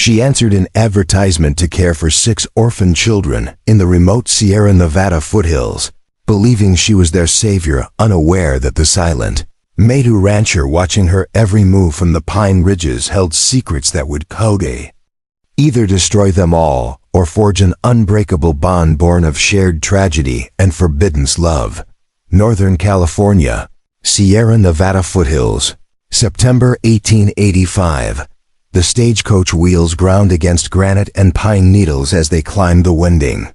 She answered an advertisement to care for 6 orphan children in the remote Sierra Nevada foothills, believing she was their savior, unaware that the silent Maidu rancher watching her every move from the pine ridges held secrets that would either destroy them all or forge an unbreakable bond born of shared tragedy and forbidden love. Northern California, Sierra Nevada foothills, September 1885. The stagecoach wheels ground against granite and pine needles as they climbed the winding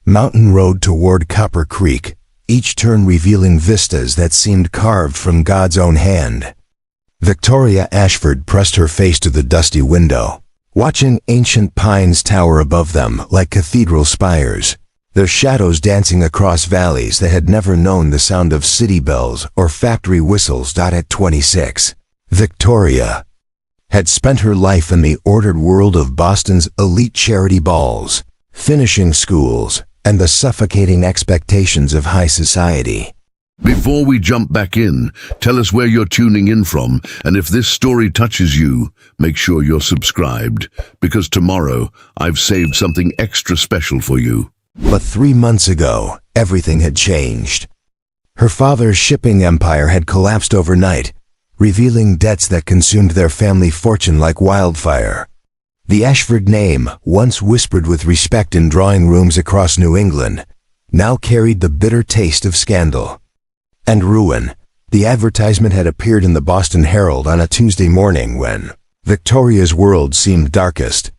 mountain road toward Copper Creek, each turn revealing vistas that seemed carved from God's own hand. Victoria Ashford pressed her face to the dusty window, watching ancient pines tower above them like cathedral spires, their shadows dancing across valleys that had never known the sound of city bells or factory whistles. At 26, Victoria had spent her life in the ordered world of Boston's elite charity balls, finishing schools, and the suffocating expectations of high society. Before we jump back in, tell us where you're tuning in from, and if this story touches you, make sure you're subscribed, because tomorrow I've saved something extra special for you. But 3 months ago, everything had changed. Her father's shipping empire had collapsed overnight, revealing debts that consumed their family fortune like wildfire. The Ashford name, once whispered with respect in drawing rooms across New England, now carried the bitter taste of scandal and ruin. The advertisement had appeared in the Boston Herald on a Tuesday morning when Victoria's world seemed darkest.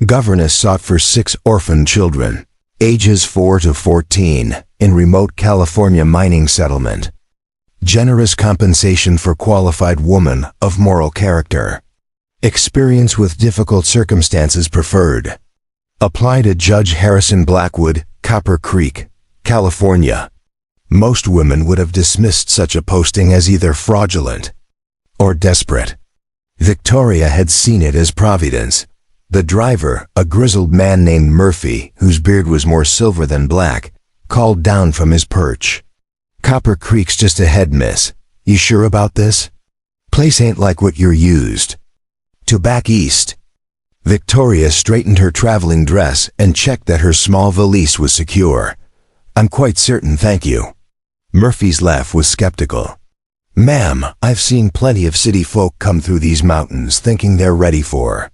Governess sought for 6 orphan children, ages 4 to 14, in remote California mining settlement. Generous compensation for qualified woman of moral character. Experience with difficult circumstances preferred. Apply to Judge Harrison Blackwood, Copper Creek, California. Most women would have dismissed such a posting as either fraudulent or desperate. Victoria had seen it as providence. The driver, a grizzled man named Murphy, whose beard was more silver than black, called down from his perch. "Copper Creek's just ahead, miss. You sure about this? Place ain't like what you're used to back east." Victoria straightened her traveling dress and checked that her small valise was secure. "I'm quite certain, thank you." Murphy's laugh was skeptical. "Ma'am, I've seen plenty of city folk come through these mountains thinking they're ready for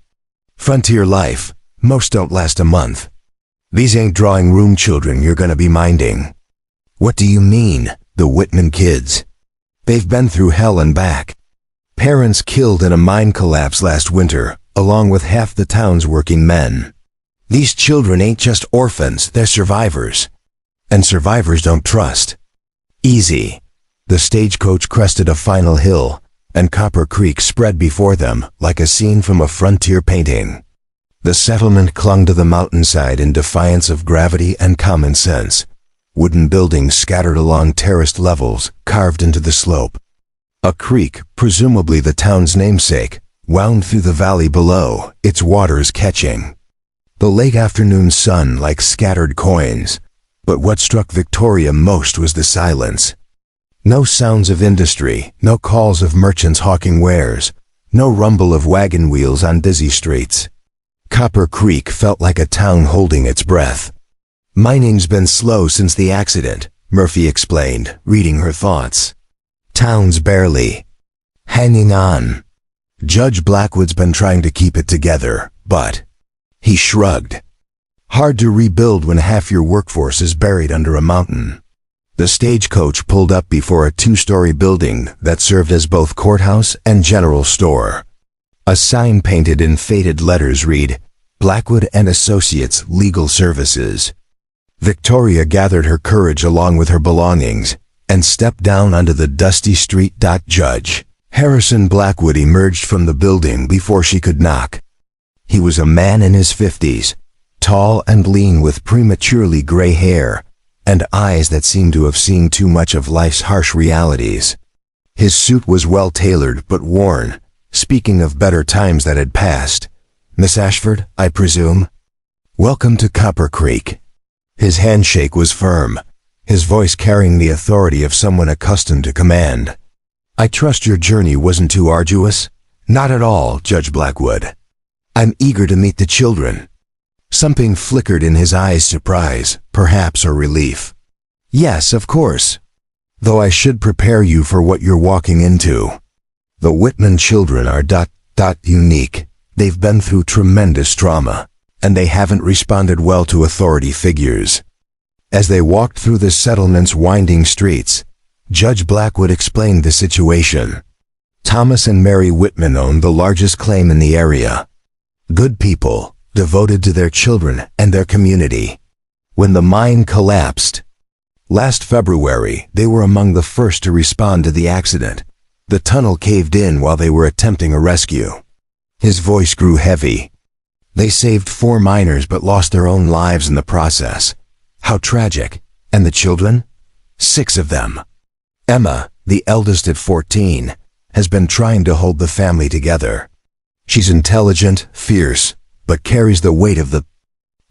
frontier life. Most don't last a month. These ain't drawing room children you're gonna be minding." "What do you mean, the Whitman kids? They've been through hell and back. Parents killed in a mine collapse last winter, along with half the town's working men. These children ain't just orphans, they're survivors. And survivors don't trust." "Easy." The stagecoach crested a final hill, and Copper Creek spread before them like a scene from a frontier painting. The settlement clung to the mountainside in defiance of gravity and common sense. Wooden buildings scattered along terraced levels carved into the slope. A creek, presumably the town's namesake, wound through the valley below, its waters catching the late afternoon sun like scattered coins. But what struck Victoria most was the silence. No sounds of industry, no calls of merchants hawking wares, no rumble of wagon wheels on busy streets. Copper Creek felt like a town holding its breath. "Mining's been slow since the accident," Murphy explained, reading her thoughts. "Town's barely hanging on. Judge Blackwood's been trying to keep it together, but..." He shrugged. "Hard to rebuild when half your workforce is buried under a mountain." The stagecoach pulled up before a 2-story building that served as both courthouse and general store. A sign painted in faded letters read, "Blackwood and Associates Legal Services." Victoria gathered her courage along with her belongings and stepped down onto the dusty street. Judge Harrison Blackwood emerged from the building before she could knock. He was a man in his 50s, tall and lean with prematurely gray hair and eyes that seemed to have seen too much of life's harsh realities. His suit was well tailored but worn, speaking of better times that had passed. "Miss Ashford, I presume? Welcome to Copper Creek." His handshake was firm, his voice carrying the authority of someone accustomed to command. "I trust your journey wasn't too arduous?" "Not at all, Judge Blackwood. I'm eager to meet the children." Something flickered in his eyes, surprise, perhaps, or relief. "Yes, of course. Though I should prepare you for what you're walking into. The Whitman children are unique. They've been through tremendous trauma, and they haven't responded well to authority figures." As they walked through the settlement's winding streets, Judge Blackwood explained the situation. Thomas and Mary Whitman owned the largest claim in the area. Good people, devoted to their children and their community. When the mine collapsed last February, they were among the first to respond to the accident. The tunnel caved in while they were attempting a rescue. His voice grew heavy. They saved 4 miners but lost their own lives in the process. How tragic. And the children? 6 of them. Emma, the eldest at 14, has been trying to hold the family together. She's intelligent, fierce, but carries the weight of the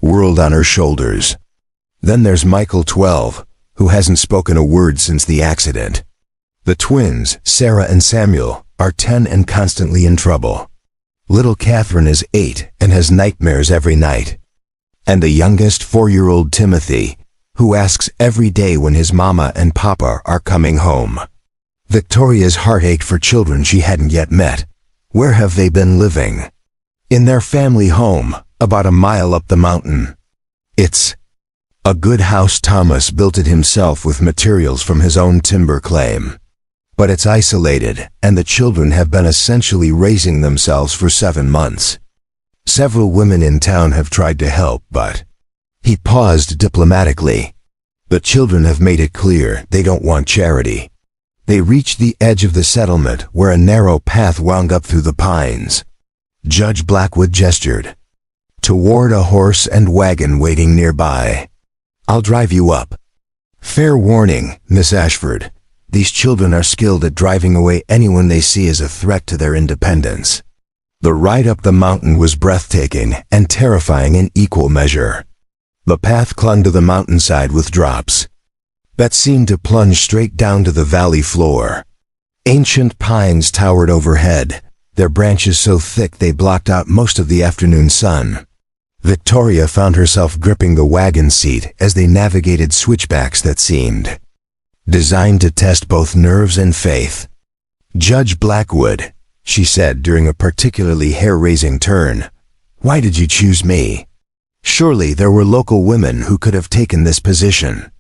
world on her shoulders. Then there's Michael, 12, who hasn't spoken a word since the accident. The twins, Sarah and Samuel, are 10 and constantly in trouble. Little Catherine is 8 and has nightmares every night. And the youngest, 4-year-old Timothy, who asks every day when his mama and papa are coming home. Victoria's heart ached for children she hadn't yet met. Where have they been living? In their family home, about a mile up the mountain. It's a good house. Thomas built it himself with materials from his own timber claim. But it's isolated, and the children have been essentially raising themselves for 7 months. Several women in town have tried to help, but he paused diplomatically. The children have made it clear they don't want charity. They reached the edge of the settlement where a narrow path wound up through the pines. Judge Blackwood gestured toward a horse and wagon waiting nearby. "I'll drive you up. Fair warning, Miss Ashford. These children are skilled at driving away anyone they see as a threat to their independence." The ride up the mountain was breathtaking and terrifying in equal measure. The path clung to the mountainside with drops that seemed to plunge straight down to the valley floor. Ancient pines towered overhead, their branches so thick they blocked out most of the afternoon sun. Victoria found herself gripping the wagon seat as they navigated switchbacks that seemed designed to test both nerves and faith. "Judge Blackwood," she said during a particularly hair-raising turn, "why did you choose me? Surely there were local women who could have taken this position."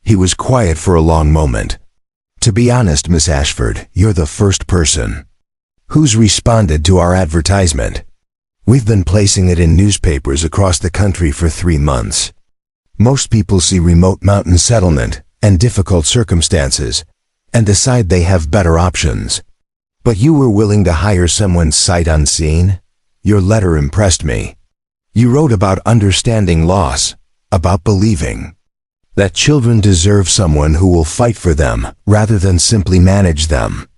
He was quiet for a long moment. "To be honest, Miss Ashford, you're the first person who's responded to our advertisement. We've been placing it in newspapers across the country for 3 months. Most people see remote mountain settlement and difficult circumstances and decide they have better options. But you were willing to hire someone sight unseen? Your letter impressed me. You wrote about understanding loss, about believing that children deserve someone who will fight for them rather than simply manage them.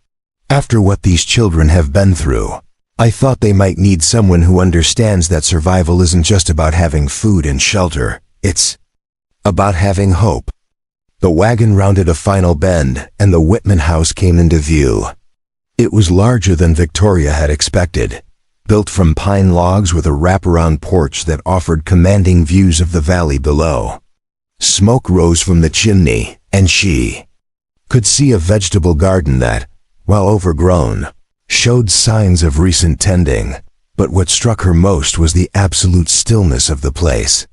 After what these children have been through, I thought they might need someone who understands that survival isn't just about having food and shelter, it's about having hope." The wagon rounded a final bend, and the Whitman house came into view. It was larger than Victoria had expected, built from pine logs with a wraparound porch that offered commanding views of the valley below. Smoke rose from the chimney, and she could see a vegetable garden that, while overgrown, showed signs of recent tending. But what struck her most was the absolute stillness of the place.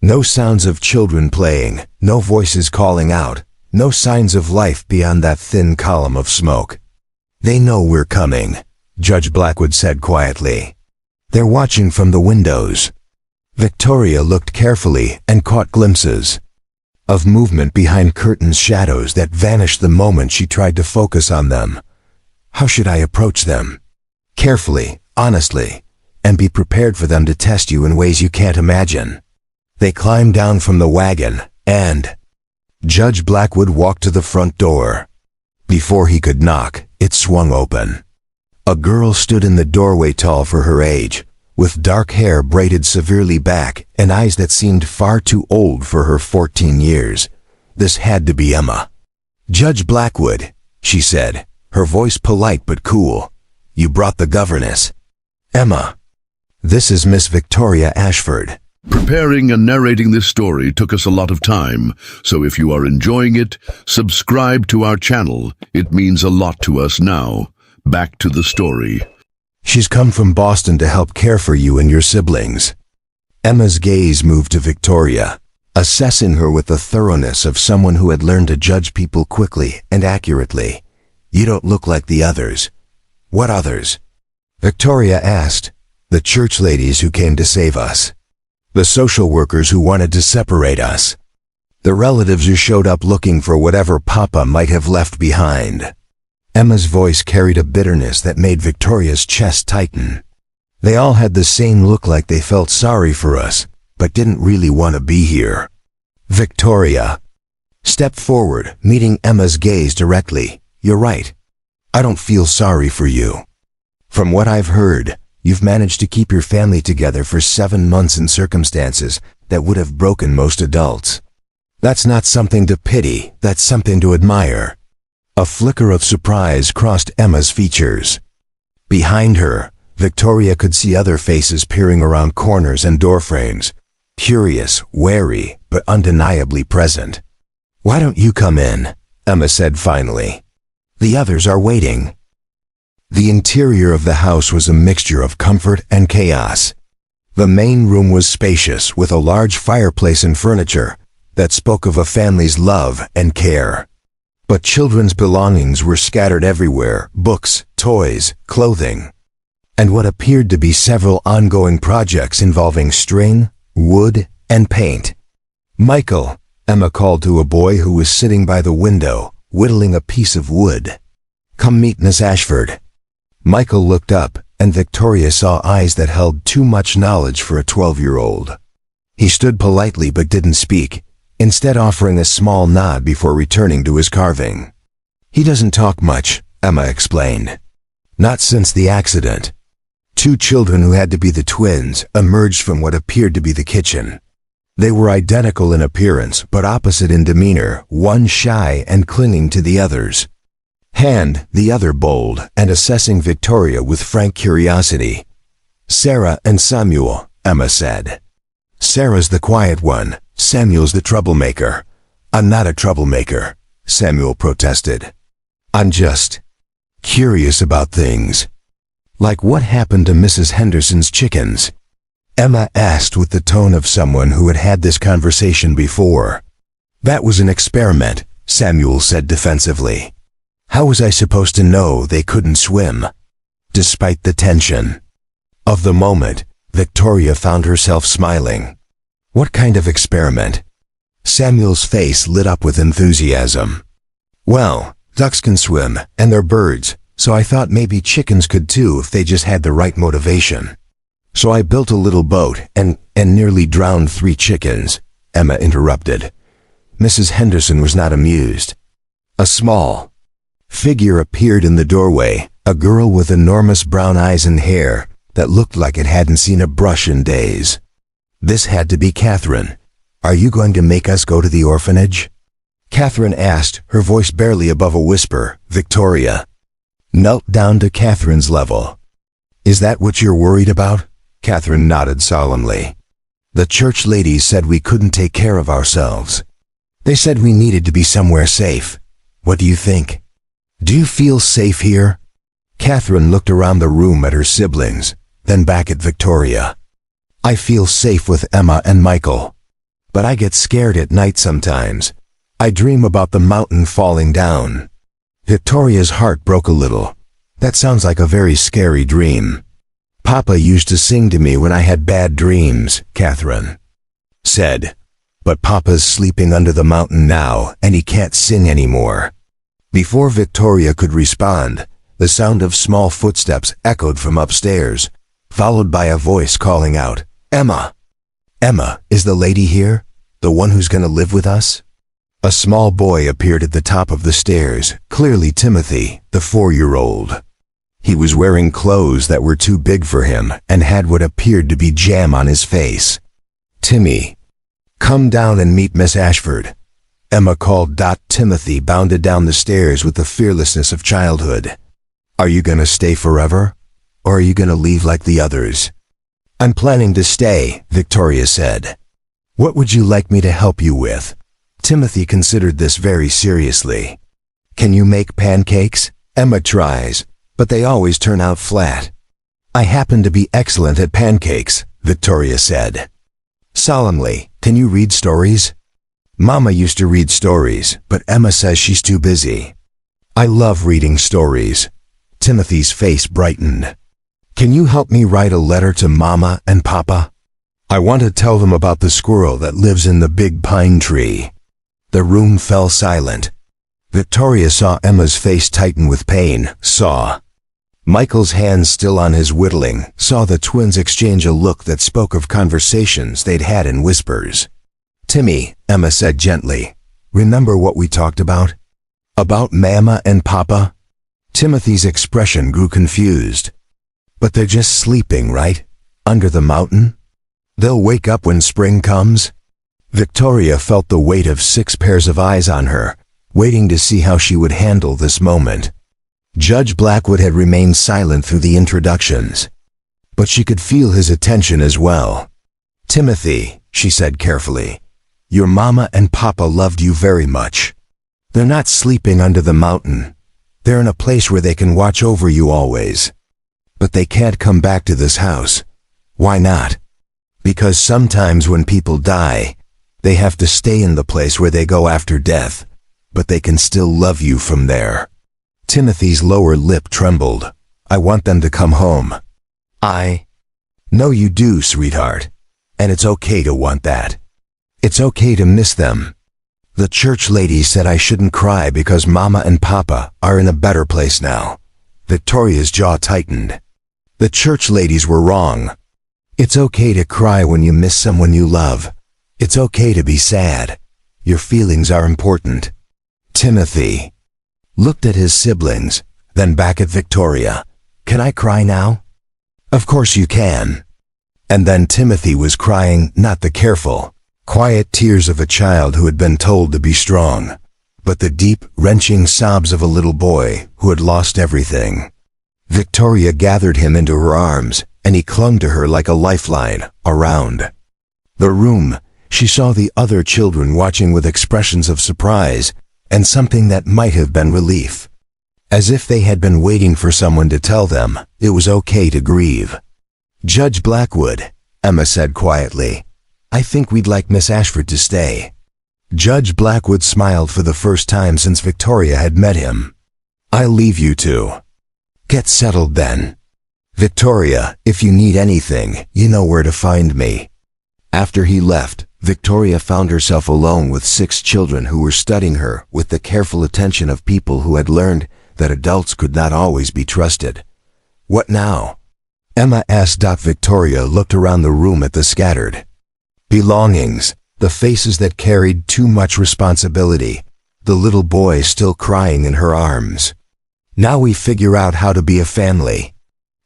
No sounds of children playing, no voices calling out, no signs of life beyond that thin column of smoke. "They know we're coming," Judge Blackwood said quietly. "They're watching from the windows." Victoria looked carefully and caught glimpses of movement behind curtains, shadows that vanished the moment she tried to focus on them. "How should I approach them?" "Carefully, honestly, and be prepared for them to test you in ways you can't imagine." They climbed down from the wagon, and Judge Blackwood walked to the front door. Before he could knock, it swung open. A girl stood in the doorway, tall for her age, with dark hair braided severely back and eyes that seemed far too old for her 14 years. This had to be Emma. "Judge Blackwood," she said, her voice polite but cool, "you brought the governess." "Emma." This is Miss Victoria Ashford. Preparing and narrating this story took us a lot of time, so if you are enjoying it, subscribe to our channel. It means a lot to us now. Back to the story. She's come from Boston to help care for you and your siblings. Emma's gaze moved to Victoria, assessing her with the thoroughness of someone who had learned to judge people quickly and accurately. You don't look like the others. What others? Victoria asked. The church ladies who came to save us. The social workers who wanted to separate us. The relatives who showed up looking for whatever Papa might have left behind. Emma's voice carried a bitterness that made Victoria's chest tighten. They all had the same look, like they felt sorry for us, but didn't really want to be here. Victoria stepped forward, meeting Emma's gaze directly. You're right. I don't feel sorry for you. From what I've heard, you've managed to keep your family together for 7 months in circumstances that would have broken most adults. That's not something to pity, that's something to admire. A flicker of surprise crossed Emma's features. Behind her, Victoria could see other faces peering around corners and doorframes, curious, wary, but undeniably present. Why don't you come in? Emma said finally. The others are waiting. The interior of the house was a mixture of comfort and chaos. The main room was spacious, with a large fireplace and furniture that spoke of a family's love and care. But children's belongings were scattered everywhere: books, toys, clothing, and what appeared to be several ongoing projects involving string, wood, and paint. Michael, Emma called to a boy who was sitting by the window, whittling a piece of wood. Come meet Miss Ashford. Michael looked up, and Victoria saw eyes that held too much knowledge for a 12-year-old. He stood politely but didn't speak, instead offering a small nod before returning to his carving. He doesn't talk much, Emma explained. Not since the accident. 2 children who had to be the twins emerged from what appeared to be the kitchen. They were identical in appearance, but opposite in demeanor, one shy and clinging to the others. Hand, the other bold, and assessing Victoria with frank curiosity. Sarah and Samuel, Emma said. Sarah's the quiet one, Samuel's the troublemaker. I'm not a troublemaker, Samuel protested. I'm just curious about things. Like what happened to Mrs. Henderson's chickens? Emma asked with the tone of someone who had had this conversation before. That was an experiment, Samuel said defensively. How was I supposed to know they couldn't swim? Despite the tension of the moment, Victoria found herself smiling. What kind of experiment? Samuel's face lit up with enthusiasm. Well, ducks can swim, and they're birds, so I thought maybe chickens could too if they just had the right motivation. So I built a little boat and nearly drowned 3 chickens, Emma interrupted. Mrs. Henderson was not amused. A small figure appeared in the doorway, a girl with enormous brown eyes and hair that looked like it hadn't seen a brush in days. This had to be Catherine. Are you going to make us go to the orphanage? Catherine asked, her voice barely above a whisper. Victoria knelt down to Catherine's level. Is that what you're worried about? Catherine nodded solemnly. The church ladies said we couldn't take care of ourselves. They said we needed to be somewhere safe. What do you think? Do you feel safe here? Catherine looked around the room at her siblings, then back at Victoria. I feel safe with Emma and Michael. But I get scared at night sometimes. I dream about the mountain falling down. Victoria's heart broke a little. That sounds like a very scary dream. Papa used to sing to me when I had bad dreams, Catherine said. But Papa's sleeping under the mountain now, and he can't sing anymore. Before Victoria could respond, the sound of small footsteps echoed from upstairs, followed by a voice calling out, Emma! Emma, is the lady here? The one who's going to live with us? A small boy appeared at the top of the stairs, clearly Timothy, the 4-year-old. He was wearing clothes that were too big for him and had what appeared to be jam on his face. Timmy, come down and meet Miss Ashford, Emma called. Timothy bounded down the stairs with the fearlessness of childhood. Are you going to stay forever? Or are you going to leave like the others? I'm planning to stay, Victoria said. What would you like me to help you with? Timothy considered this very seriously. Can you make pancakes? Emma tries, but they always turn out flat. I happen to be excellent at pancakes, Victoria said. Solemnly, can you read stories? Mama used to read stories, but Emma says she's too busy. I love reading stories. Timothy's face brightened. Can you help me write a letter to Mama and Papa? I want to tell them about the squirrel that lives in the big pine tree. The room fell silent. Victoria saw Emma's face tighten with pain, saw Michael's hands still on his whittling, saw the twins exchange a look that spoke of conversations they'd had in whispers. Timmy, Emma said gently, remember what we talked about? About Mama and Papa? Timothy's expression grew confused. But they're just sleeping, right? Under the mountain? They'll wake up when spring comes? Victoria felt the weight of 6 pairs of eyes on her, waiting to see how she would handle this moment. Judge Blackwood had remained silent through the introductions, but she could feel his attention as well. Timothy, she said carefully, your Mama and Papa loved you very much. They're not sleeping under the mountain. They're in a place where they can watch over you always. But they can't come back to this house. Why not? Because sometimes when people die, they have to stay in the place where they go after death, but they can still love you from there. Timothy's lower lip trembled. I want them to come home. I know you do, sweetheart. And it's okay to want that. It's okay to miss them. The church lady said I shouldn't cry because Mama and Papa are in a better place now. Victoria's jaw tightened. The church ladies were wrong. It's okay to cry when you miss someone you love. It's okay to be sad. Your feelings are important. Timothy looked at his siblings, then back at Victoria. Can I cry now? Of course you can. And then Timothy was crying, not the careful, quiet tears of a child who had been told to be strong, but the deep, wrenching sobs of a little boy who had lost everything. Victoria gathered him into her arms, and he clung to her like a lifeline, around the room. She saw the other children watching with expressions of surprise and something that might have been relief. As if they had been waiting for someone to tell them it was okay to grieve. Judge Blackwood, Emma said quietly, I think we'd like Miss Ashford to stay. Judge Blackwood smiled for the first time since Victoria had met him. I'll leave you two. Get settled then. Victoria, if you need anything, you know where to find me. After he left, Victoria found herself alone with 6 children who were studying her with the careful attention of people who had learned that adults could not always be trusted. What now? Emma asked. Victoria looked around the room at the scattered belongings, the faces that carried too much responsibility, the little boy still crying in her arms. Now we figure out how to be a family.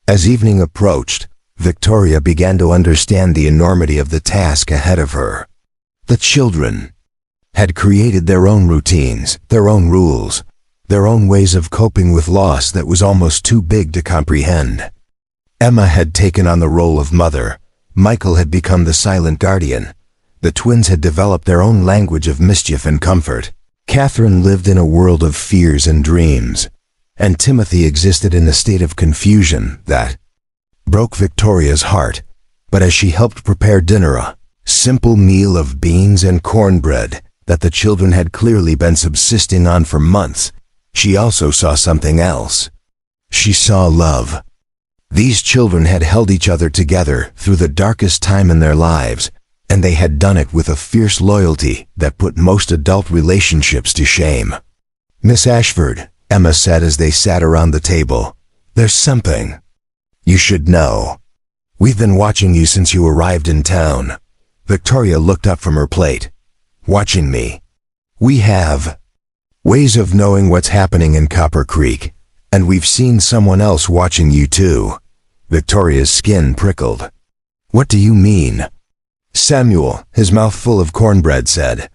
As evening approached, Victoria began to understand the enormity of the task ahead of her. The children had created their own routines, their own rules, their own ways of coping with loss that was almost too big to comprehend. Emma had taken on the role of mother. Michael had become the silent guardian. The twins had developed their own language of mischief and comfort. Catherine lived in a world of fears and dreams. And Timothy existed in a state of confusion that broke Victoria's heart. But as she helped prepare dinner, a simple meal of beans and cornbread that the children had clearly been subsisting on for months, she also saw something else. She saw love. These children had held each other together through the darkest time in their lives, and they had done it with a fierce loyalty that put most adult relationships to shame. Miss Ashford, Emma said as they sat around the table, there's something you should know. We've been watching you since you arrived in town. Victoria looked up from her plate. Watching me. We have ways of knowing what's happening in Copper Creek, and we've seen someone else watching you too. Victoria's skin prickled. What do you mean? Samuel, his mouth full of cornbread, said,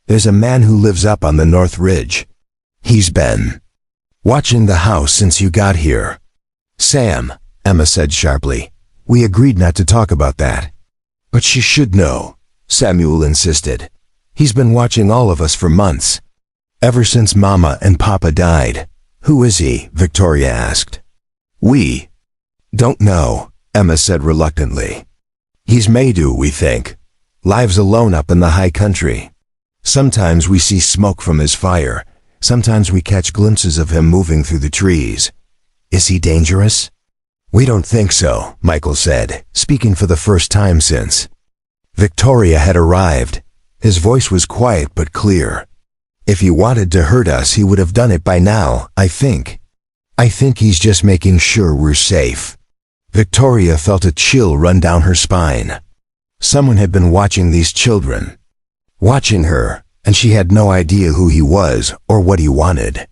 there's a man who lives up on the North Ridge. He's been watching the house since you got here. Sam, Emma said sharply, We agreed not to talk about that. But she should know, Samuel insisted. He's been watching all of us for months. Ever since Mama and Papa died. Who is he? Victoria asked. We don't know, Emma said reluctantly. He's Maidu, we think. Lives alone up in the high country. Sometimes we see smoke from his fire. Sometimes we catch glimpses of him moving through the trees. Is he dangerous? We don't think so, Michael said, speaking for the first time since. Victoria had arrived. His voice was quiet but clear. If he wanted to hurt us, he would have done it by now, I think. I think he's just making sure we're safe. Victoria felt a chill run down her spine. Someone had been watching these children. Watching her, and she had no idea who he was or what he wanted.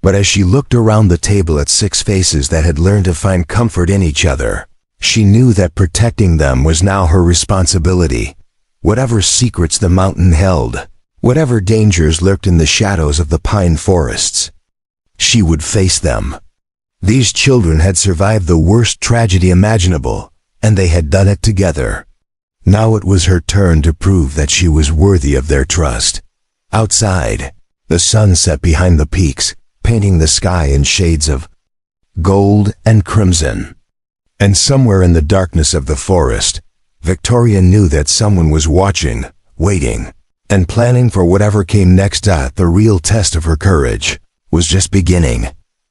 But as she looked around the table at 6 faces that had learned to find comfort in each other, she knew that protecting them was now her responsibility. Whatever secrets the mountain held, whatever dangers lurked in the shadows of the pine forests, she would face them. These children had survived the worst tragedy imaginable, and they had done it together. Now it was her turn to prove that she was worthy of their trust. Outside, the sun set behind the peaks, painting the sky in shades of gold and crimson. And somewhere in the darkness of the forest, Victoria knew that someone was watching, waiting, and planning for whatever came next. The real test of her courage was just beginning.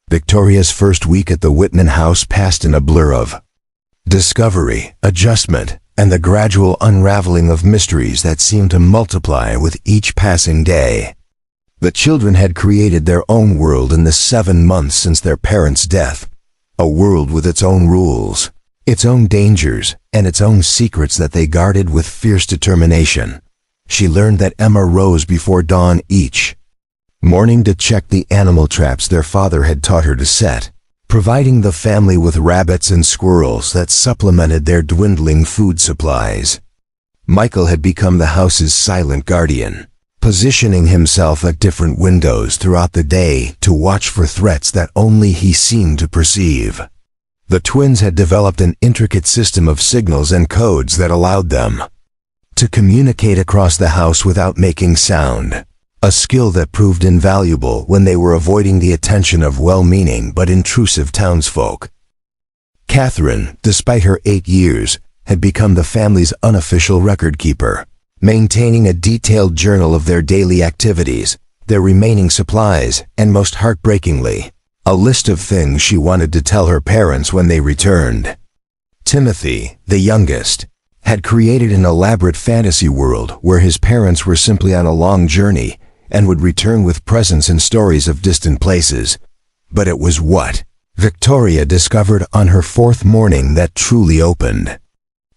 Victoria's first week at the Whitman house passed in a blur of discovery, adjustment, and the gradual unraveling of mysteries that seemed to multiply with each passing day. The children had created their own world in the 7 months since their parents' death, a world with its own rules, its own dangers, and its own secrets that they guarded with fierce determination. She learned that Emma rose before dawn each morning to check the animal traps their father had taught her to set, providing the family with rabbits and squirrels that supplemented their dwindling food supplies. Michael had become the house's silent guardian, positioning himself at different windows throughout the day to watch for threats that only he seemed to perceive. The twins had developed an intricate system of signals and codes that allowed them to communicate across the house without making sound, a skill that proved invaluable when they were avoiding the attention of well-meaning but intrusive townsfolk. Catherine, despite her 8 years, had become the family's unofficial record keeper, maintaining a detailed journal of their daily activities, their remaining supplies, and most heartbreakingly, a list of things she wanted to tell her parents when they returned. Timothy, the youngest, had created an elaborate fantasy world where his parents were simply on a long journey and would return with presents and stories of distant places. But it was what Victoria discovered on her 4th morning that truly opened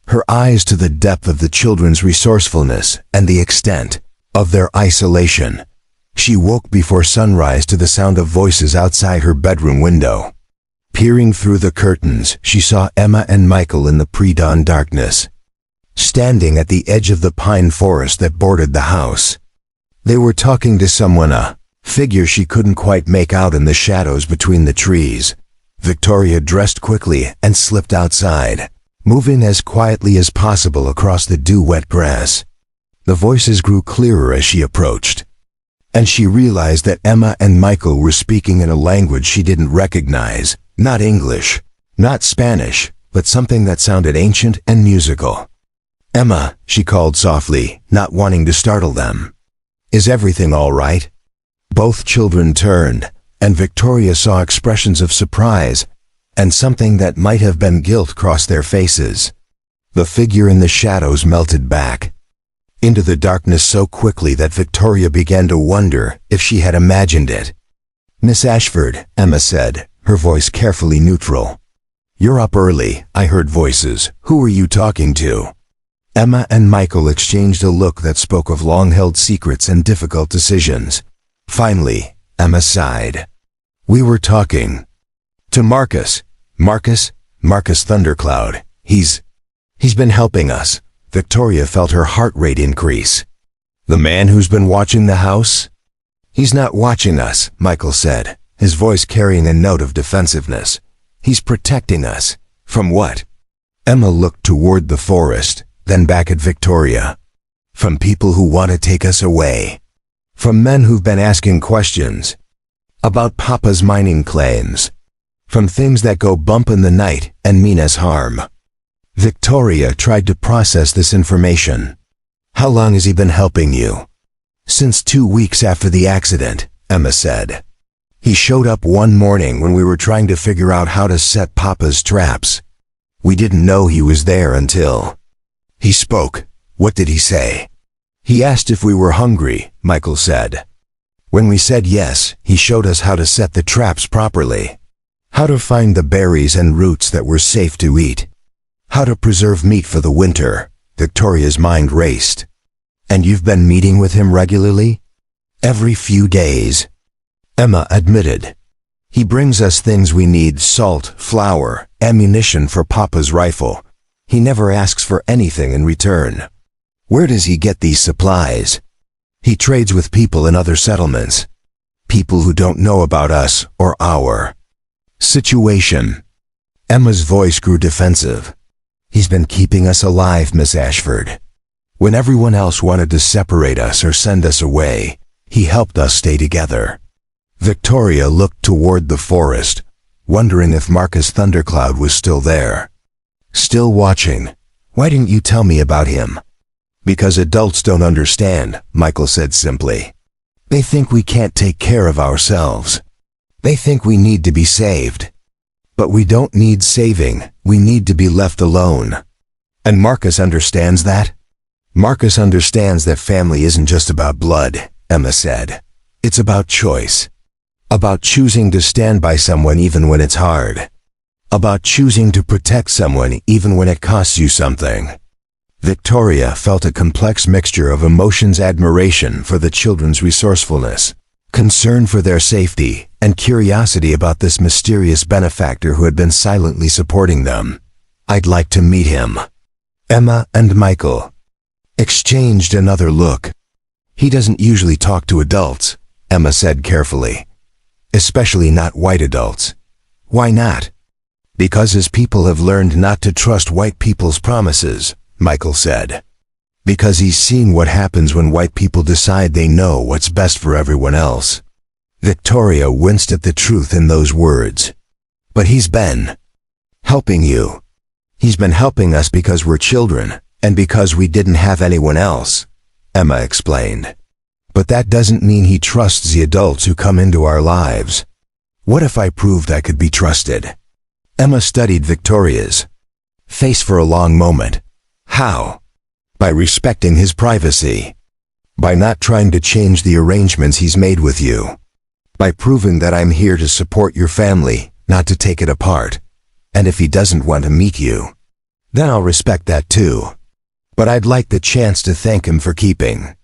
her eyes to the depth of the children's resourcefulness and the extent of their isolation. She woke before sunrise to the sound of voices outside her bedroom window. Peering through the curtains, she saw Emma and Michael in the pre-dawn darkness, standing at the edge of the pine forest that bordered the house. They were talking to someone, a figure she couldn't quite make out in the shadows between the trees. Victoria dressed quickly and slipped outside, moving as quietly as possible across the dew-wet grass. The voices grew clearer as she approached, and she realized that Emma and Michael were speaking in a language she didn't recognize. Not English, not Spanish, but something that sounded ancient and musical. "Emma," she called softly, not wanting to startle them. "Is everything all right?" Both children turned, and Victoria saw expressions of surprise and something that might have been guilt cross their faces. The figure in the shadows melted back into the darkness so quickly that Victoria began to wonder if she had imagined it. "Miss Ashford," Emma said, her voice carefully neutral. "You're up early," I heard voices. "Who are you talking to?" Emma and Michael exchanged a look that spoke of long-held secrets and difficult decisions. Finally, Emma sighed. "We were talking to Marcus. Marcus Thundercloud. He's been helping us." Victoria felt her heart rate increase. "The man who's been watching the house?" "He's not watching us," Michael said, his voice carrying a note of defensiveness. "He's protecting us." "From what?" Emma looked toward the forest, then back at Victoria. From people who want to take us away. From men who've been asking questions about Papa's mining claims. From things that go bump in the night and mean us harm. Victoria tried to process this information. How long has he been helping you? Since 2 weeks after the accident, Emma said. He showed up one morning when we were trying to figure out how to set Papa's traps. We didn't know he was there until he spoke. What did he say? He asked if we were hungry, Michael said. When we said yes, he showed us how to set the traps properly. How to find the berries and roots that were safe to eat. How to preserve meat for the winter. Victoria's mind raced. And you've been meeting with him regularly? Every few days. Emma admitted. He brings us things we need: salt, flour, ammunition for Papa's rifle. He never asks for anything in return. Where does he get these supplies? He trades with people in other settlements. People who don't know about us or our situation. Emma's voice grew defensive. He's been keeping us alive, Miss Ashford. When everyone else wanted to separate us or send us away, he helped us stay together. Victoria looked toward the forest, wondering if Marcus Thundercloud was still there. Still watching. Why didn't you tell me about him? Because adults don't understand, Michael said simply. They think we can't take care of ourselves. They think we need to be saved. But we don't need saving, we need to be left alone. And Marcus understands that? Marcus understands that family isn't just about blood, Emma said. It's about choice. About choosing to stand by someone even when it's hard. About choosing to protect someone even when it costs you something. Victoria felt a complex mixture of emotions: admiration for the children's resourcefulness, concern for their safety, and curiosity about this mysterious benefactor who had been silently supporting them. I'd like to meet him. Emma and Michael exchanged another look. He doesn't usually talk to adults, Emma said carefully. Especially not white adults. Why not? Because his people have learned not to trust white people's promises, Michael said. Because he's seen what happens when white people decide they know what's best for everyone else. Victoria winced at the truth in those words. But he's been helping you. He's been helping us because we're children, and because we didn't have anyone else, Emma explained. But that doesn't mean he trusts the adults who come into our lives. What if I proved I could be trusted? Emma studied Victoria's face for a long moment. How? By respecting his privacy. By not trying to change the arrangements he's made with you. By proving that I'm here to support your family, not to take it apart. And if he doesn't want to meet you, then I'll respect that too. But I'd like the chance to thank him for keeping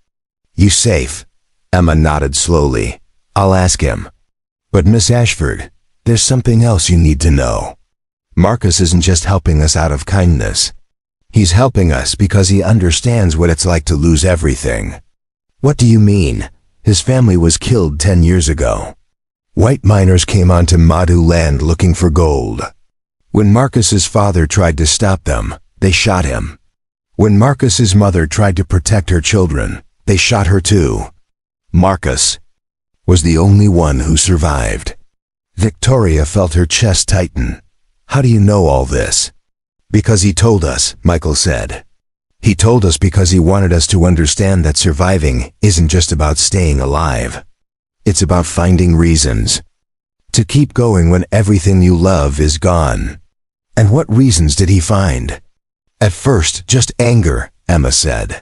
you safe. Emma nodded slowly. I'll ask him. But Miss Ashford, there's something else you need to know. Marcus isn't just helping us out of kindness. He's helping us because he understands what it's like to lose everything. What do you mean? His family was killed 10 years ago. White miners came onto Maidu land looking for gold. When Marcus's father tried to stop them, they shot him. When Marcus's mother tried to protect her children, they shot her too. Marcus was the only one who survived. Victoria felt her chest tighten. How do you know all this? Because he told us, Michael said. He told us because he wanted us to understand that surviving isn't just about staying alive. It's about finding reasons to keep going when everything you love is gone. And what reasons did he find? At first, just anger, Emma said.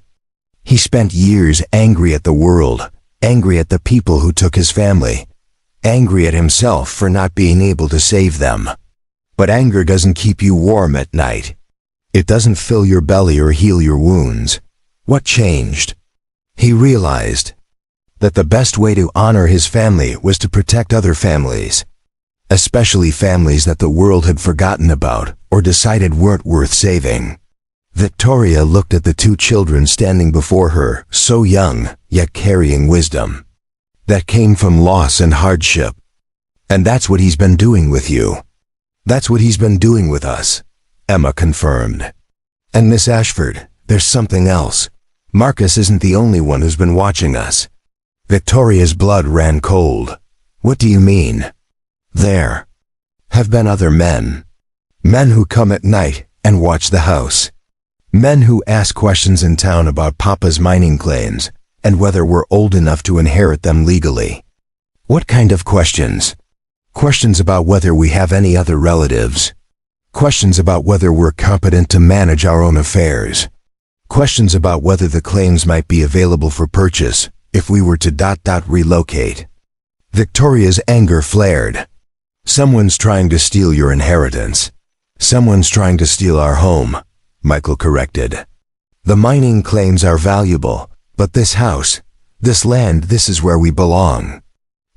He spent years angry at the world, angry at the people who took his family, angry at himself for not being able to save them. But anger doesn't keep you warm at night. It doesn't fill your belly or heal your wounds. What changed? He realized that the best way to honor his family was to protect other families, especially families that the world had forgotten about or decided weren't worth saving. Victoria looked at the two children standing before her, so young, yet carrying wisdom that came from loss and hardship. And that's what he's been doing with you. That's what he's been doing with us. Emma confirmed. And Miss Ashford, there's something else. Marcus isn't the only one who's been watching us. Victoria's blood ran cold. What do you mean? There have been other men. Men who come at night and watch the house. Men who ask questions in town about Papa's mining claims and whether we're old enough to inherit them legally. What kind of questions? Questions about whether we have any other relatives. Questions about whether we're competent to manage our own affairs. Questions about whether the claims might be available for purchase if we were to relocate. Victoria's anger flared. Someone's trying to steal your inheritance. Someone's trying to steal our home, Michael corrected. The mining claims are valuable, but this house, this land, this is where we belong.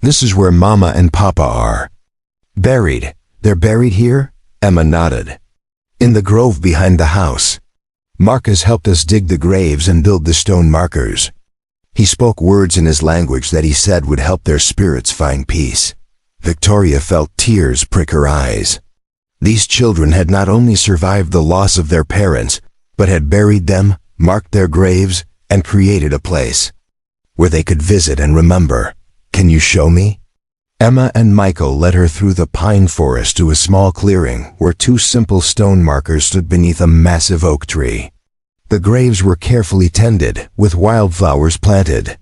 This is where Mama and Papa are. Buried. They're buried here? Emma nodded. In the grove behind the house. Marcus helped us dig the graves and build the stone markers. He spoke words in his language that he said would help their spirits find peace. Victoria felt tears prick her eyes. These children had not only survived the loss of their parents, but had buried them, marked their graves, and created a place where they could visit and remember. Can you show me? Emma and Michael led her through the pine forest to a small clearing where two simple stone markers stood beneath a massive oak tree. The graves were carefully tended, with wildflowers planted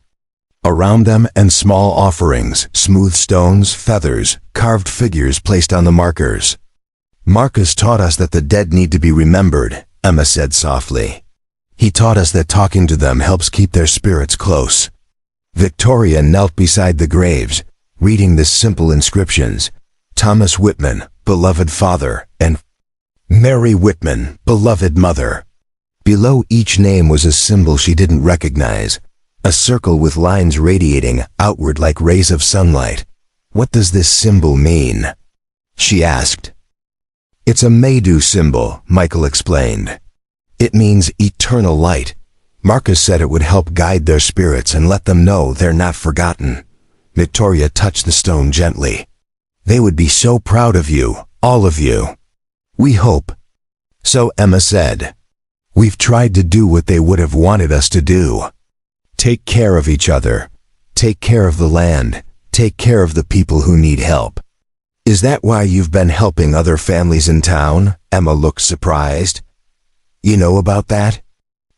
around them and small offerings, smooth stones, feathers, carved figures placed on the markers. Marcus taught us that the dead need to be remembered, Emma said softly. He taught us that talking to them helps keep their spirits close. Victoria knelt beside the graves, reading the simple inscriptions. Thomas Whitman, beloved father, and Mary Whitman, beloved mother. Below each name was a symbol she didn't recognize, a circle with lines radiating outward like rays of sunlight. What does this symbol mean? She asked. It's a Maidu symbol, Michael explained. It means eternal light. Marcus said it would help guide their spirits and let them know they're not forgotten. Victoria touched the stone gently. They would be so proud of you, all of you. We hope. So Emma said, we've tried to do what they would have wanted us to do. Take care of each other. Take care of the land. Take care of the people who need help. Is that why you've been helping other families in town? Emma looked surprised. You know about that?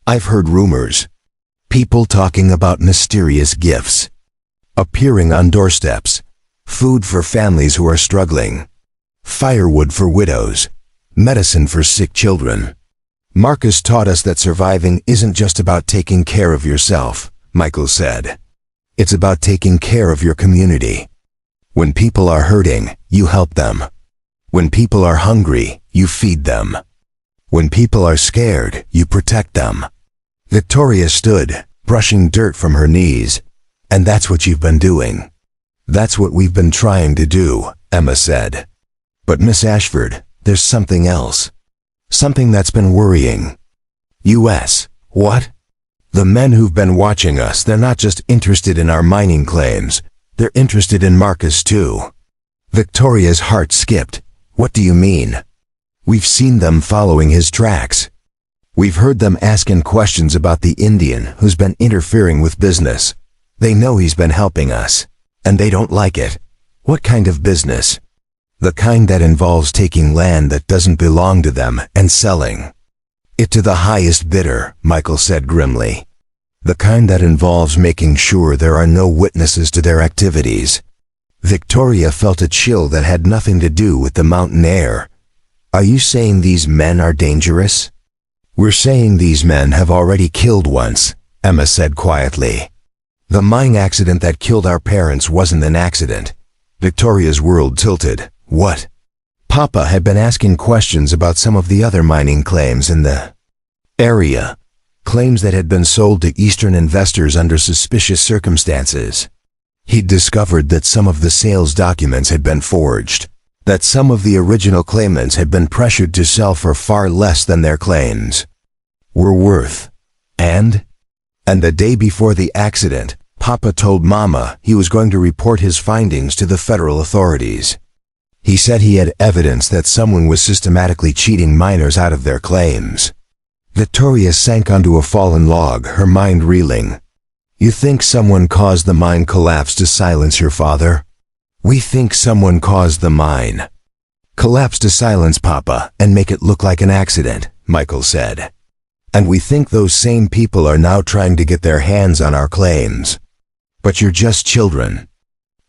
I've heard rumors. People talking about mysterious gifts appearing on doorsteps, food for families who are struggling, firewood for widows, medicine for sick children. Marcus taught us that surviving isn't just about taking care of yourself, Michael said. It's about taking care of your community. When people are hurting, you help them. When people are hungry, you feed them. When people are scared, you protect them. Victoria stood, brushing dirt from her knees. And that's what you've been doing. That's what we've been trying to do, Emma said. But Miss Ashford, there's something else. Something that's been worrying. U.S. What? The men who've been watching us, they're not just interested in our mining claims. They're interested in Marcus too. Victoria's heart skipped. What do you mean? We've seen them following his tracks. We've heard them asking questions about the Indian who's been interfering with business. They know he's been helping us, and they don't like it. What kind of business? The kind that involves taking land that doesn't belong to them and selling it to the highest bidder, Michael said grimly. The kind that involves making sure there are no witnesses to their activities. Victoria felt a chill that had nothing to do with the mountain air. Are you saying these men are dangerous? We're saying these men have already killed once, Emma said quietly. The mine accident that killed our parents wasn't an accident. Victoria's world tilted. What? Papa had been asking questions about some of the other mining claims in the area. Claims that had been sold to Eastern investors under suspicious circumstances. He'd discovered that some of the sales documents had been forged. That some of the original claimants had been pressured to sell for far less than their claims were worth. And the day before the accident, Papa told Mama he was going to report his findings to the federal authorities. He said he had evidence that someone was systematically cheating miners out of their claims. Victoria sank onto a fallen log, her mind reeling. You think someone caused the mine collapse to silence your father? We think someone caused the mine collapse to silence Papa and make it look like an accident, Michael said. And we think those same people are now trying to get their hands on our claims. But you're just children.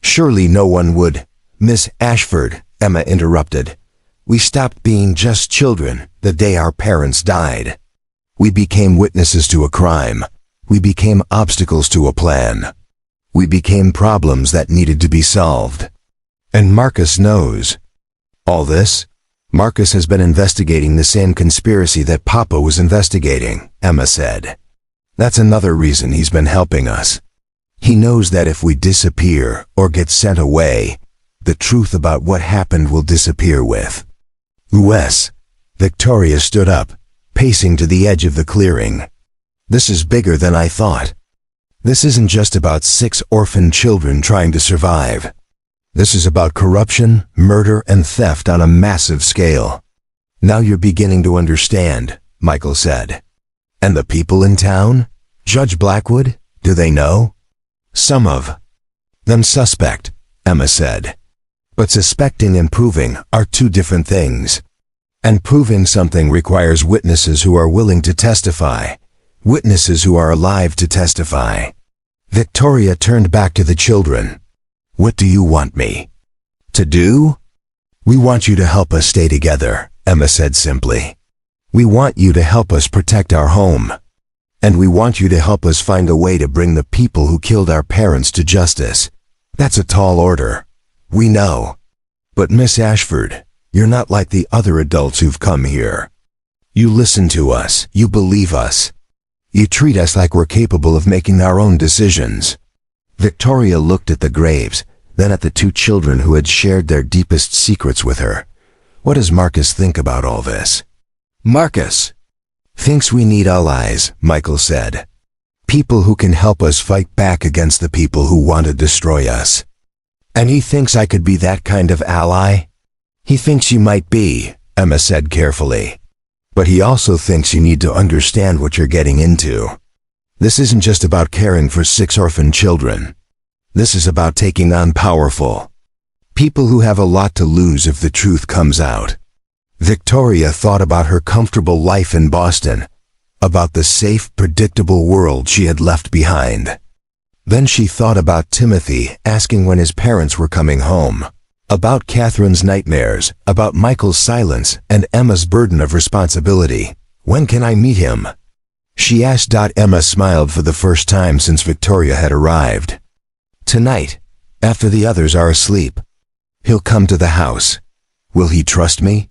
Surely no one would. Miss Ashford, Emma interrupted. We stopped being just children the day our parents died. We became witnesses to a crime. We became obstacles to a plan. We became problems that needed to be solved. And Marcus knows. All this? Marcus has been investigating the same conspiracy that Papa was investigating, Emma said. That's another reason he's been helping us. He knows that if we disappear or get sent away, the truth about what happened will disappear with. Luis. Victoria stood up, pacing to the edge of the clearing. This is bigger than I thought. This isn't just about 6 orphan children trying to survive. This is about corruption, murder, and theft on a massive scale. Now you're beginning to understand, Michael said. And the people in town? Judge Blackwood? Do they know? Some of them suspect, Emma said. But suspecting and proving are 2 different things. And proving something requires witnesses who are willing to testify. Witnesses who are alive to testify. Victoria turned back to the children. What do you want me to do? We want you to help us stay together, Emma said simply. We want you to help us protect our home. And we want you to help us find a way to bring the people who killed our parents to justice. That's a tall order. We know. But Miss Ashford, you're not like the other adults who've come here. You listen to us. You believe us. You treat us like we're capable of making our own decisions. Victoria looked at the graves, then at the 2 children who had shared their deepest secrets with her. What does Marcus think about all this? Marcus thinks we need allies, Michael said. People who can help us fight back against the people who want to destroy us. And he thinks I could be that kind of ally? He thinks you might be, Emma said carefully. But he also thinks you need to understand what you're getting into. This isn't just about caring for 6 orphan children. This is about taking on powerful people who have a lot to lose if the truth comes out. Victoria thought about her comfortable life in Boston, about the safe, predictable world she had left behind. Then she thought about Timothy asking when his parents were coming home, about Catherine's nightmares, about Michael's silence, and Emma's burden of responsibility. When can I meet him? She asked. Emma smiled for the first time since Victoria had arrived. Tonight, after the others are asleep. He'll come to the house. Will he trust me?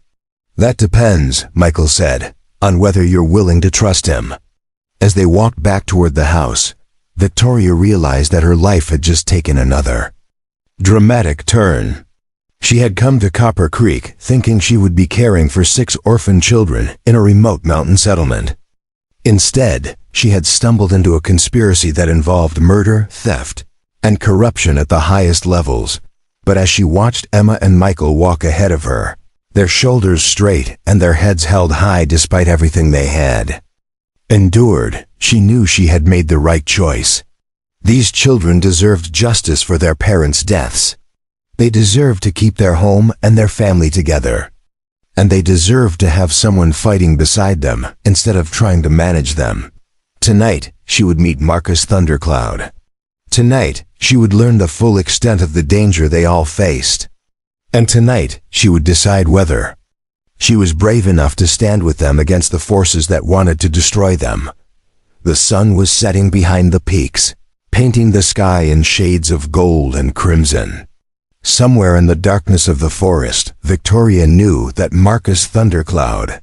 That depends, Michael said, on whether you're willing to trust him. As they walked back toward the house, Victoria realized that her life had just taken another dramatic turn. She had come to Copper Creek thinking she would be caring for 6 orphan children in a remote mountain settlement. Instead, she had stumbled into a conspiracy that involved murder, theft, and corruption at the highest levels. But as she watched Emma and Michael walk ahead of her, their shoulders straight and their heads held high despite everything they had endured, she knew she had made the right choice. These children deserved justice for their parents' deaths. They deserved to keep their home and their family together. And they deserved to have someone fighting beside them instead of trying to manage them. Tonight, she would meet Marcus Thundercloud. Tonight, she would learn the full extent of the danger they all faced. And tonight, she would decide whether she was brave enough to stand with them against the forces that wanted to destroy them. The sun was setting behind the peaks, painting the sky in shades of gold and crimson. Somewhere in the darkness of the forest, Victoria knew that Marcus Thundercloud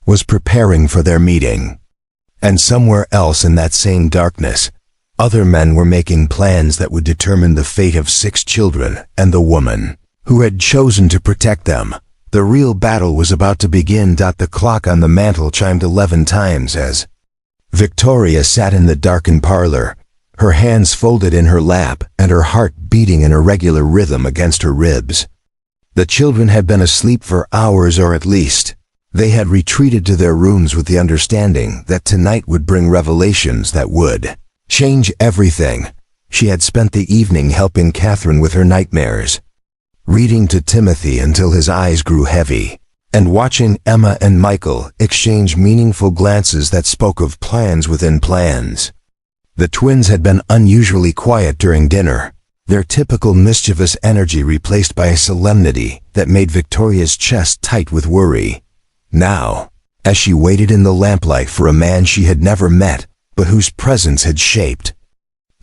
was preparing for their meeting. And somewhere else in that same darkness, other men were making plans that would determine the fate of 6 children and the woman who had chosen to protect them. The real battle was about to begin. The clock on the mantel chimed 11 times as Victoria sat in the darkened parlor, her hands folded in her lap and her heart beating in a regular rhythm against her ribs. The children had been asleep for hours, or at least they had retreated to their rooms with the understanding that tonight would bring revelations that would change everything. She had spent the evening helping Catherine with her nightmares, reading to Timothy until his eyes grew heavy, and watching Emma and Michael exchange meaningful glances that spoke of plans within plans. The twins had been unusually quiet during dinner, their typical mischievous energy replaced by a solemnity that made Victoria's chest tight with worry. Now, as she waited in the lamplight for a man she had never met, but whose presence had shaped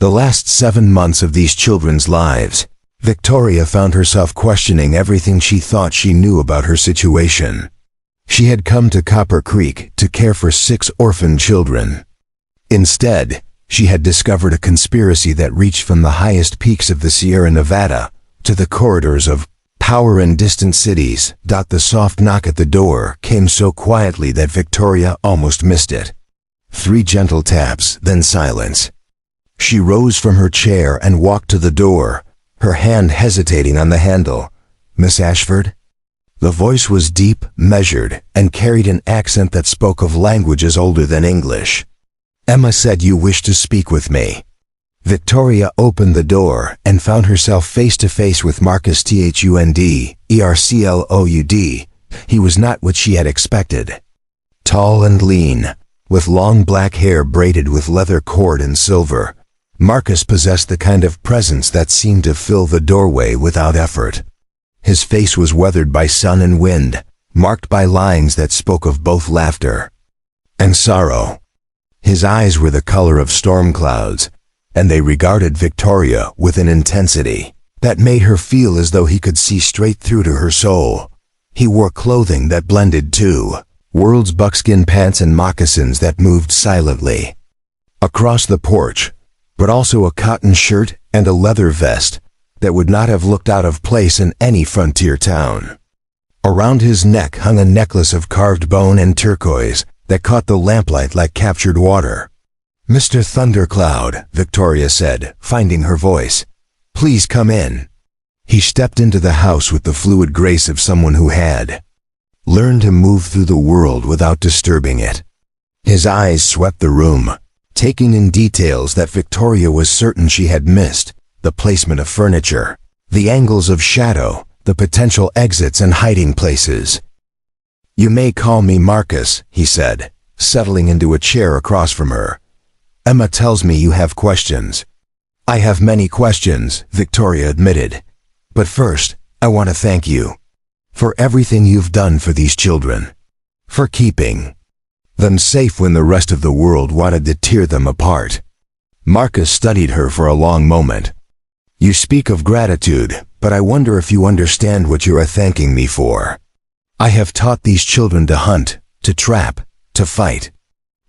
the last 7 months of these children's lives, Victoria found herself questioning everything she thought she knew about her situation. She had come to Copper Creek to care for 6 orphan children. Instead, she had discovered a conspiracy that reached from the highest peaks of the Sierra Nevada to the corridors of power in distant cities. The soft knock at the door came so quietly that Victoria almost missed it. 3 gentle taps, then silence. She rose from her chair and walked to the door, her hand hesitating on the handle. "Miss Ashford?" The voice was deep, measured, and carried an accent that spoke of languages older than English. "Emma said you wished to speak with me." Victoria opened the door and found herself face to face with Marcus Thund, Ercloud. He was not what she had expected. Tall and lean, with long black hair braided with leather cord and silver, Marcus possessed the kind of presence that seemed to fill the doorway without effort. His face was weathered by sun and wind, marked by lines that spoke of both laughter and sorrow. His eyes were the color of storm clouds, and they regarded Victoria with an intensity that made her feel as though he could see straight through to her soul. He wore clothing that blended two worlds: buckskin pants and moccasins that moved silently across the porch, but also a cotton shirt and a leather vest that would not have looked out of place in any frontier town. Around his neck hung a necklace of carved bone and turquoise that caught the lamplight like captured water. "Mr. Thundercloud," Victoria said, finding her voice. "Please come in." He stepped into the house with the fluid grace of someone who had learned to move through the world without disturbing it. His eyes swept the room, taking in details that Victoria was certain she had missed: the placement of furniture, the angles of shadow, the potential exits and hiding places. "You may call me Marcus," he said, settling into a chair across from her. "Emma tells me you have questions." "I have many questions," Victoria admitted. "But first, I want to thank you for everything you've done for these children, for keeping them safe when the rest of the world wanted to tear them apart." Marcus studied her for a long moment. "You speak of gratitude, but I wonder if you understand what you are thanking me for. I have taught these children to hunt, to trap, to fight.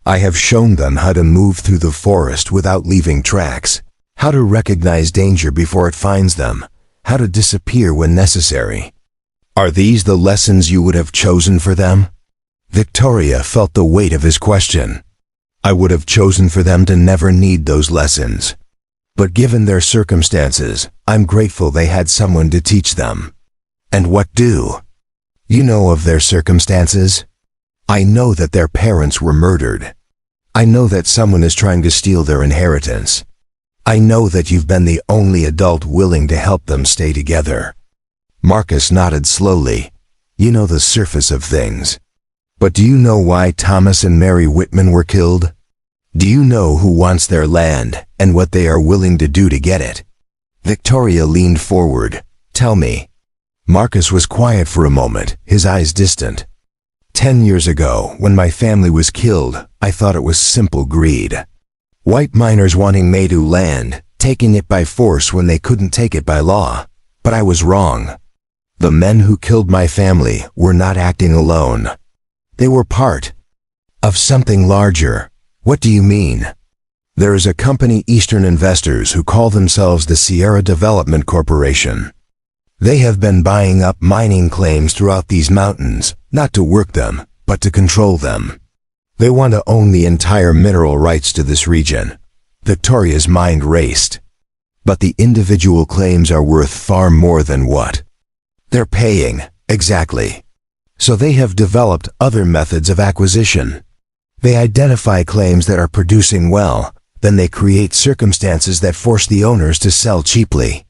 I have shown them how to move through the forest without leaving tracks, how to recognize danger before it finds them, how to disappear when necessary. Are these the lessons you would have chosen for them?" Victoria felt the weight of his question. "I would have chosen for them to never need those lessons. But given their circumstances, I'm grateful they had someone to teach them." "And what do you know of their circumstances?" "I know that their parents were murdered. I know that someone is trying to steal their inheritance. I know that you've been the only adult willing to help them stay together." Marcus nodded slowly. "You know the surface of things. But do you know why Thomas and Mary Whitman were killed? Do you know who wants their land and what they are willing to do to get it?" Victoria leaned forward. "Tell me." Marcus was quiet for a moment, his eyes distant. 10 years ago, when my family was killed, I thought it was simple greed. White miners wanting Maidu land, taking it by force when they couldn't take it by law. But I was wrong. The men who killed my family were not acting alone. They were part of something larger. "What do you mean?" "There is a company, Eastern Investors, who call themselves the Sierra Development Corporation. They have been buying up mining claims throughout these mountains, not to work them, but to control them. They want to own the entire mineral rights to this region." Victoria's mind raced. "But the individual claims are worth far more than what They're paying, exactly. So they have developed other methods of acquisition. They identify claims that are producing well, then they create circumstances that force the owners to sell cheaply.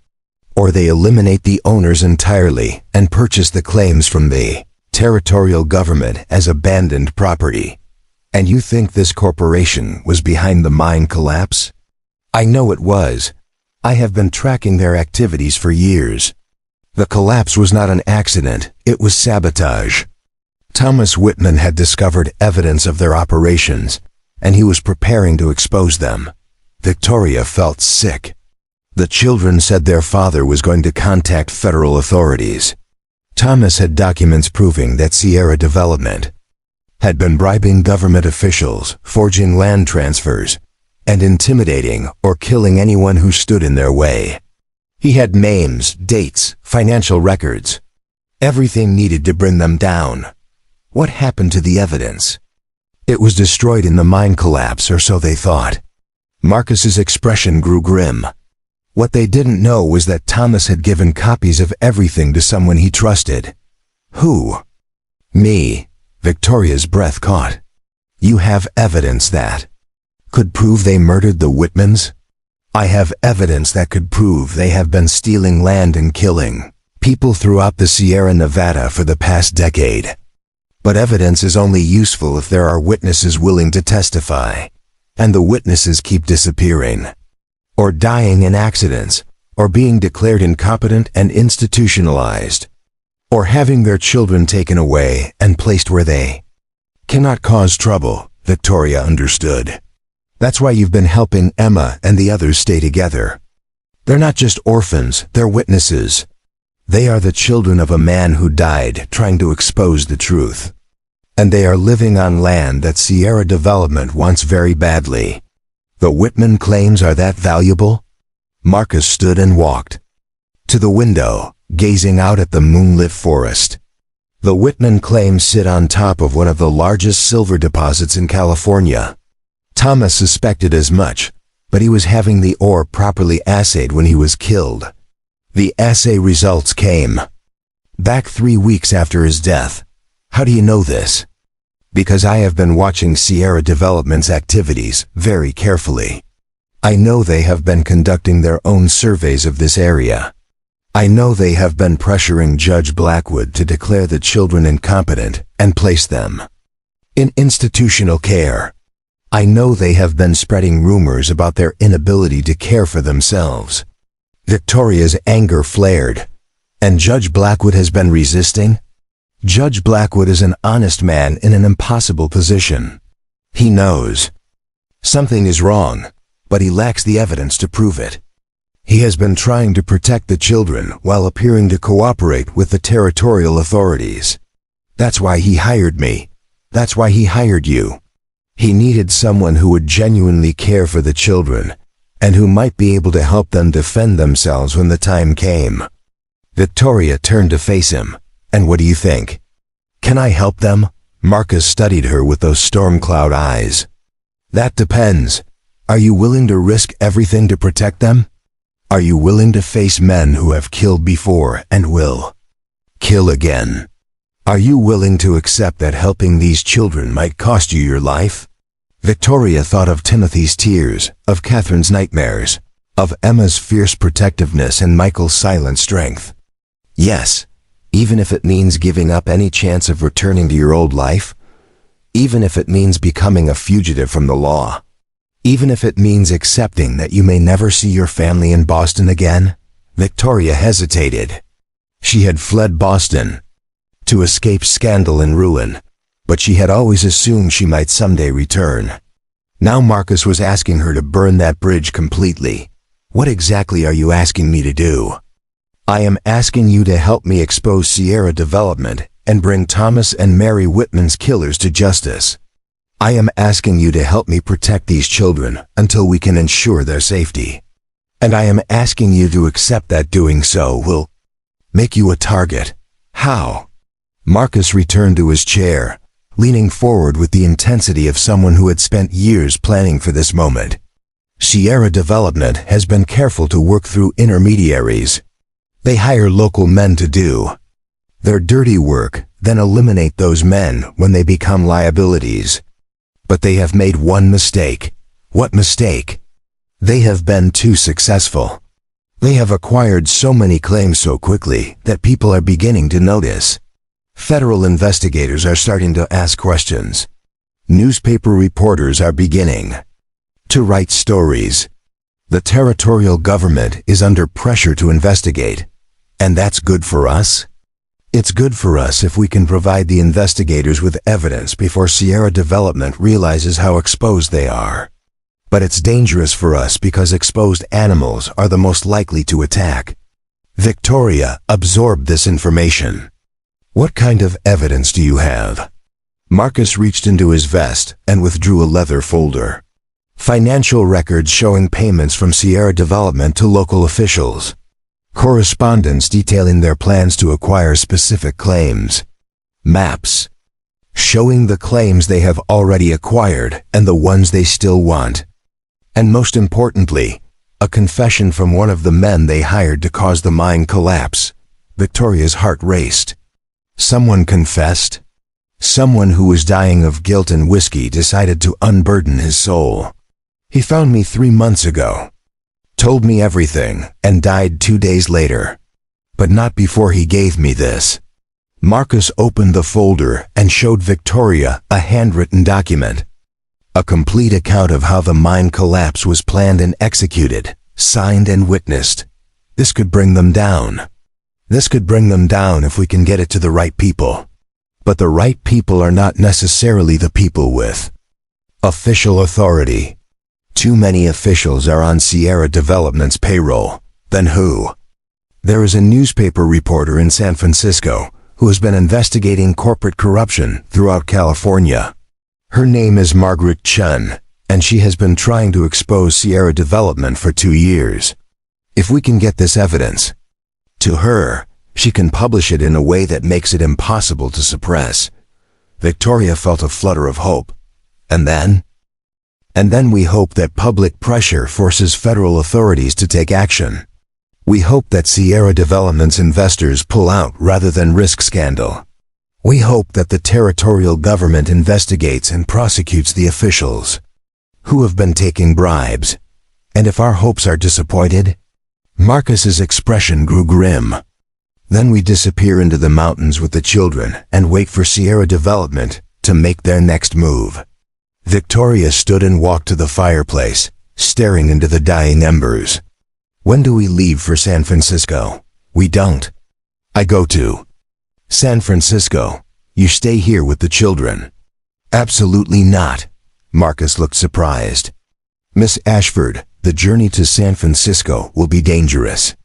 Or they eliminate the owners entirely and purchase the claims from the territorial government as abandoned property. And you think this corporation was behind the mine collapse? I know it was. I have been tracking their activities for years. The collapse was not an accident, it was sabotage. Thomas Whitman had discovered evidence of their operations, and he was preparing to expose them. Victoria felt sick. The children said their father was going to contact federal authorities. Thomas had documents proving that Sierra Development had been bribing government officials, forging land transfers, and intimidating or killing anyone who stood in their way. He had names, dates, financial records, everything needed to bring them down. What happened to the evidence? It was destroyed in the mine collapse, or so they thought. Marcus's expression grew grim. What they didn't know was that Thomas had given copies of everything to someone he trusted. Who? Me. Victoria's breath caught. You have evidence that could prove they murdered the Whitmans? I have evidence that could prove they have been stealing land and killing people throughout the Sierra Nevada for the past decade. But evidence is only useful if there are witnesses willing to testify, and the witnesses keep disappearing, or dying in accidents, or being declared incompetent and institutionalized, or having their children taken away and placed where they cannot cause trouble. Victoria understood. That's why you've been helping Emma and the others stay together. They're not just orphans, they're witnesses. They are the children of a man who died trying to expose the truth. And they are living on land that Sierra Development wants very badly. The Whitman claims are that valuable? Marcus stood and walked to the window, gazing out at the moonlit forest. The Whitman claims sit on top of one of the largest silver deposits in California. Thomas suspected as much, but he was having the ore properly assayed when he was killed. The assay results came back 3 weeks after his death. How do you know this? Because I have been watching Sierra Development's activities very carefully. I know they have been conducting their own surveys of this area. I know they have been pressuring Judge Blackwood to declare the children incompetent and place them in institutional care. I know they have been spreading rumors about their inability to care for themselves. Victoria's anger flared. And Judge Blackwood has been resisting? Judge Blackwood is an honest man in an impossible position. He knows something is wrong, but he lacks the evidence to prove it. He has been trying to protect the children while appearing to cooperate with the territorial authorities. That's why he hired me. That's why he hired you. He needed someone who would genuinely care for the children, and who might be able to help them defend themselves when the time came. Victoria turned to face him. And what do you think? Can I help them? Marcus studied her with those storm cloud eyes. That depends. Are you willing to risk everything to protect them? Are you willing to face men who have killed before and will kill again? Are you willing to accept that helping these children might cost you your life? Victoria thought of Timothy's tears, of Catherine's nightmares, of Emma's fierce protectiveness and Michael's silent strength. Yes, even if it means giving up any chance of returning to your old life, even if it means becoming a fugitive from the law, even if it means accepting that you may never see your family in Boston again. Victoria hesitated. She had fled Boston to escape scandal and ruin, but she had always assumed she might someday return. Now Marcus was asking her to burn that bridge completely. What exactly are you asking me to do? I am asking you to help me expose Sierra Development and bring Thomas and Mary Whitman's killers to justice. I am asking you to help me protect these children until we can ensure their safety. And I am asking you to accept that doing so will make you a target. How? Marcus returned to his chair, leaning forward with the intensity of someone who had spent years planning for this moment. Sierra Development has been careful to work through intermediaries. They hire local men to do their dirty work, then eliminate those men when they become liabilities. But they have made one mistake. What mistake? They have been too successful. They have acquired so many claims so quickly that people are beginning to notice. Federal investigators are starting to ask questions. Newspaper reporters are beginning to write stories. The territorial government is under pressure to investigate. And that's good for us? It's good for us if we can provide the investigators with evidence before Sierra Development realizes how exposed they are. But it's dangerous for us because exposed animals are the most likely to attack. Victoria absorbed this information. What kind of evidence do you have? Marcus reached into his vest and withdrew a leather folder. Financial records showing payments from Sierra Development to local officials. Correspondence detailing their plans to acquire specific claims. Maps showing the claims they have already acquired and the ones they still want. And most importantly, a confession from one of the men they hired to cause the mine collapse. Victoria's heart raced. Someone confessed. Someone who was dying of guilt and whiskey decided to unburden his soul. He found me 3 months ago, told me everything, and died 2 days later. But not before he gave me this. Marcus opened the folder and showed Victoria a handwritten document. A complete account of how the mine collapse was planned and executed, signed and witnessed. This could bring them down. This could bring them down if we can get it to the right people. But the right people are not necessarily the people with official authority. Too many officials are on Sierra Development's payroll. Then who? There is a newspaper reporter in San Francisco who has been investigating corporate corruption throughout California. Her name is Margaret Chun, and she has been trying to expose Sierra Development for 2 years. If we can get this evidence to her, she can publish it in a way that makes it impossible to suppress. Victoria felt a flutter of hope. And then we hope that public pressure forces federal authorities to take action. We hope that Sierra Development's investors pull out rather than risk scandal. We hope that the territorial government investigates and prosecutes the officials who have been taking bribes. And if our hopes are disappointed? Marcus's expression grew grim. Then we disappear into the mountains with the children and wait for Sierra Development to make their next move. Victoria stood and walked to the fireplace, staring into the dying embers. When do we leave for San Francisco? We don't. I go to San Francisco. You stay here with the children. Absolutely not. Marcus looked surprised. Miss Ashford, the journey to San Francisco will be dangerous.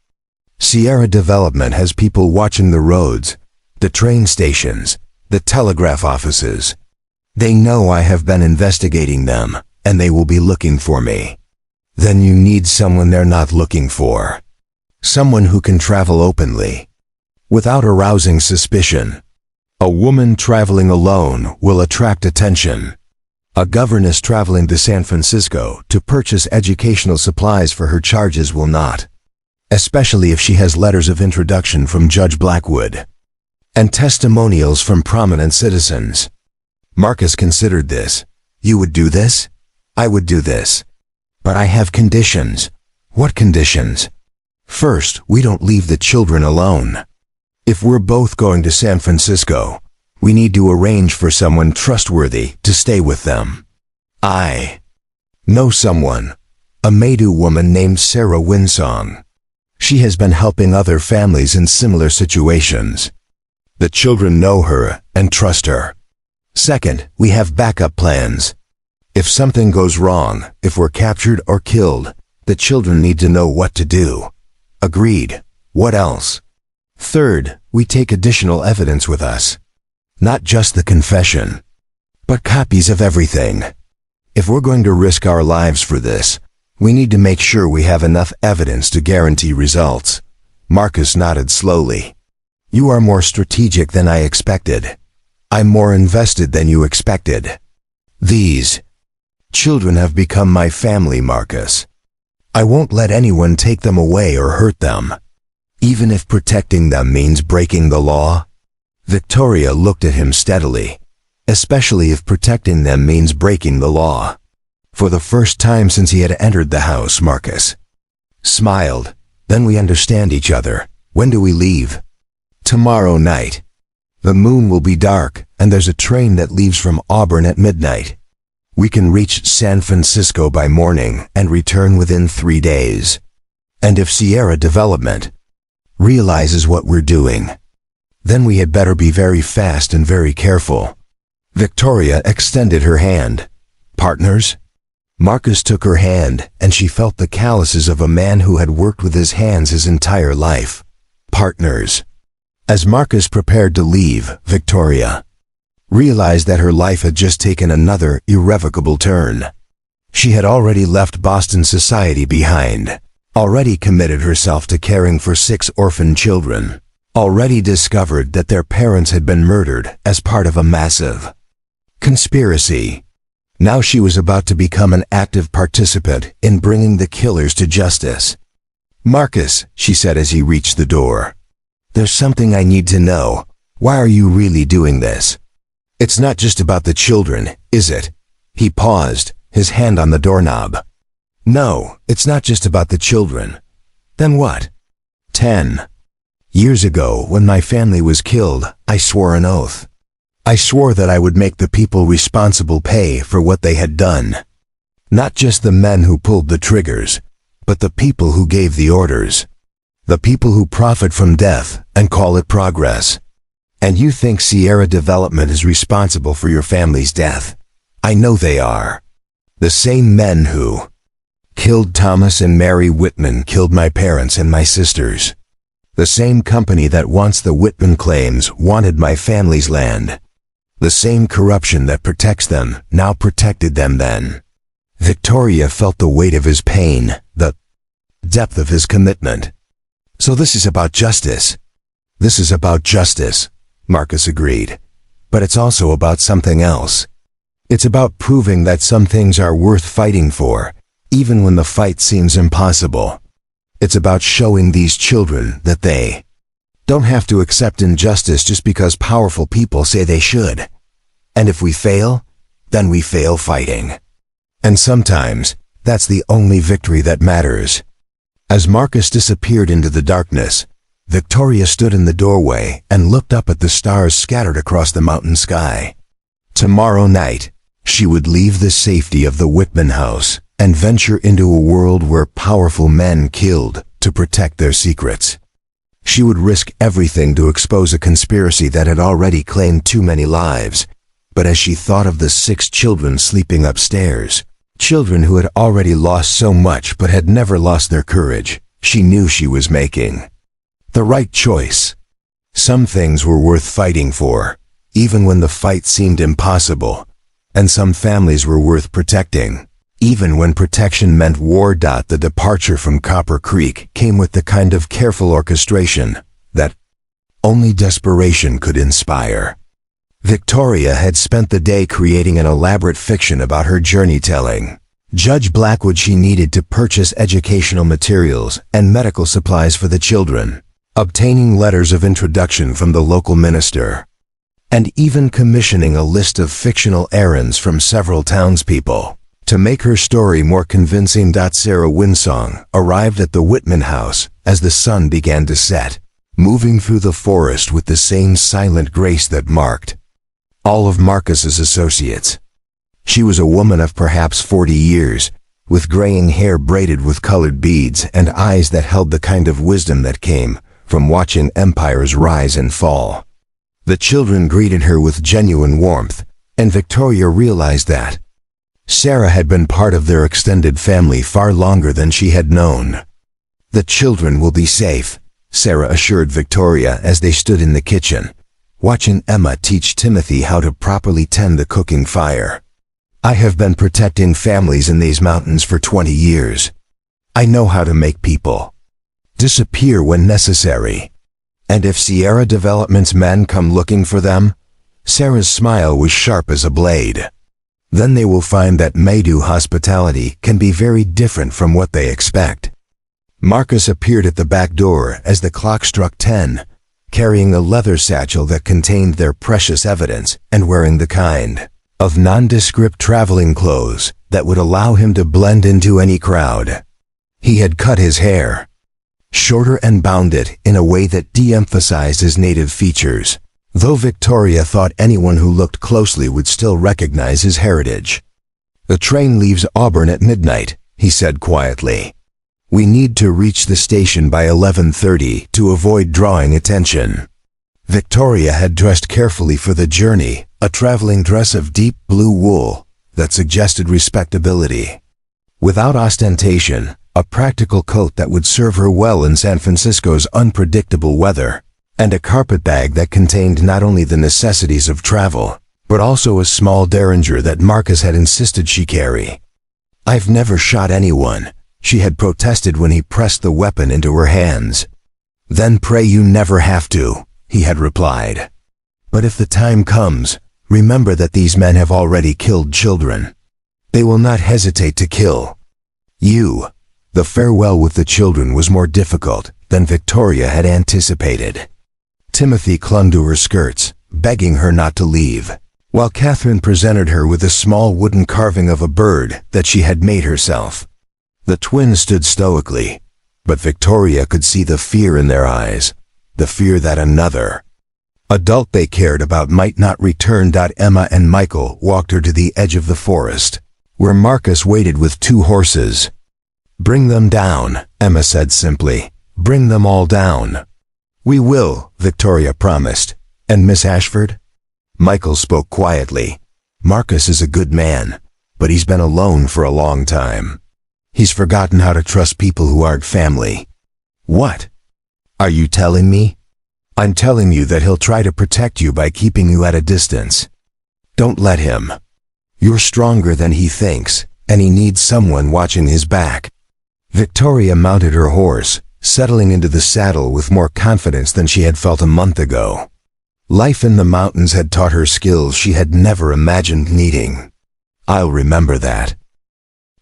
Sierra Development has people watching the roads, the train stations, the telegraph offices. They know I have been investigating them, and they will be looking for me. Then you need someone they're not looking for. Someone who can travel openly, without arousing suspicion. A woman traveling alone will attract attention. A governess traveling to San Francisco to purchase educational supplies for her charges will not. Especially if she has letters of introduction from Judge Blackwood and testimonials from prominent citizens. Marcus considered this. You would do this? I would do this. But I have conditions. What conditions? First, we don't leave the children alone. If we're both going to San Francisco, we need to arrange for someone trustworthy to stay with them. I know someone, a Maidu woman named Sarah Winsong. She has been helping other families in similar situations. The children know her and trust her. Second, we have backup plans. If something goes wrong, if we're captured or killed, the children need to know what to do. Agreed. What else? Third, we take additional evidence with us. Not just the confession, but copies of everything. If we're going to risk our lives for this, we need to make sure we have enough evidence to guarantee results. Marcus nodded slowly. You are more strategic than I expected. I'm more invested than you expected. These children have become my family, Marcus. I won't let anyone take them away or hurt them. Even if protecting them means breaking the law. Victoria looked at him steadily, especially if protecting them means breaking the law. For the first time since he had entered the house, Marcus smiled. Then we understand each other. When do we leave? Tomorrow night. The moon will be dark, and there's a train that leaves from Auburn at midnight. We can reach San Francisco by morning and return within 3 days. And if Sierra Development realizes what we're doing, then we had better be very fast and very careful. Victoria extended her hand. Partners? Marcus took her hand, and she felt the calluses of a man who had worked with his hands his entire life. Partners. As Marcus prepared to leave, Victoria realized that her life had just taken another irrevocable turn. She had already left Boston society behind, already committed herself to caring for 6 orphan children, already discovered that their parents had been murdered as part of a massive conspiracy. Now she was about to become an active participant in bringing the killers to justice. Marcus, she said as he reached the door, there's something I need to know. Why are you really doing this? It's not just about the children, is it? He paused, his hand on the doorknob. No, it's not just about the children. Then what? 10 years ago, when my family was killed, I swore an oath. I swore that I would make the people responsible pay for what they had done. Not just the men who pulled the triggers, but the people who gave the orders. The people who profit from death and call it progress. And you think Sierra Development is responsible for your family's death? I know they are. The same men who killed Thomas and Mary Whitman killed my parents and my sisters. The same company that wants the Whitman claims wanted my family's land. The same corruption that protects them now protected them then. Victoria felt the weight of his pain, the depth of his commitment. So this is about justice. This is about justice, Marcus agreed. But it's also about something else. It's about proving that some things are worth fighting for, even when the fight seems impossible. It's about showing these children that they don't have to accept injustice just because powerful people say they should. And if we fail, then we fail fighting. And sometimes, that's the only victory that matters. As Marcus disappeared into the darkness, Victoria stood in the doorway and looked up at the stars scattered across the mountain sky. Tomorrow night, she would leave the safety of the Whitman house and venture into a world where powerful men killed to protect their secrets. She would risk everything to expose a conspiracy that had already claimed too many lives. But as she thought of the 6 children sleeping upstairs, children who had already lost so much but had never lost their courage, she knew she was making the right choice. Some things were worth fighting for, even when the fight seemed impossible, and some families were worth protecting, even when protection meant war. The departure from Copper Creek came with the kind of careful orchestration that only desperation could inspire. Victoria had spent the day creating an elaborate fiction about her journey telling Judge Blackwood she needed to purchase educational materials and medical supplies for the children, obtaining letters of introduction from the local minister, and even commissioning a list of fictional errands from several townspeople. To make her story more convincing, Sarah Winsong arrived at the Whitman house as the sun began to set, moving through the forest with the same silent grace that marked all of Marcus's associates. She was a woman of perhaps 40 years, with graying hair braided with colored beads and eyes that held the kind of wisdom that came from watching empires rise and fall. The children greeted her with genuine warmth, and Victoria realized that Sarah had been part of their extended family far longer than she had known. The children will be safe, Sarah assured Victoria as they stood in the kitchen, watching Emma teach Timothy how to properly tend the cooking fire. I have been protecting families in these mountains for 20 years. I know how to make people disappear when necessary. And if Sierra Development's men come looking for them, Sarah's smile was sharp as a blade. Then they will find that Maidu hospitality can be very different from what they expect. Marcus appeared at the back door as the clock struck 10, carrying a leather satchel that contained their precious evidence and wearing the kind of nondescript traveling clothes that would allow him to blend into any crowd. He had cut his hair shorter and bound it in a way that de-emphasized his native features, though Victoria thought anyone who looked closely would still recognize his heritage. "The train leaves Auburn at midnight," he said quietly. "We need to reach the station by 11:30 to avoid drawing attention." Victoria had dressed carefully for the journey, a traveling dress of deep blue wool that suggested respectability. Without ostentation, a practical coat that would serve her well in San Francisco's unpredictable weather, and a carpetbag that contained not only the necessities of travel, but also a small derringer that Marcus had insisted she carry. "I've never shot anyone," she had protested when he pressed the weapon into her hands. "Then pray you never have to," he had replied. "But if the time comes, remember that these men have already killed children. They will not hesitate to kill you." The farewell with the children was more difficult than Victoria had anticipated. Timothy clung to her skirts, begging her not to leave, while Catherine presented her with a small wooden carving of a bird that she had made herself. The twins stood stoically, but Victoria could see the fear in their eyes, the fear that another adult they cared about might not return. Emma and Michael walked her to the edge of the forest, where Marcus waited with 2 horses. "Bring them down," Emma said simply. "Bring them all down." "We will," Victoria promised. "And Miss Ashford?" Michael spoke quietly. "Marcus is a good man, but he's been alone for a long time. He's forgotten how to trust people who aren't family." "What are you telling me?" "I'm telling you that he'll try to protect you by keeping you at a distance. Don't let him. You're stronger than he thinks, and he needs someone watching his back." Victoria mounted her horse, settling into the saddle with more confidence than she had felt a month ago. Life in the mountains had taught her skills she had never imagined needing. "I'll remember that."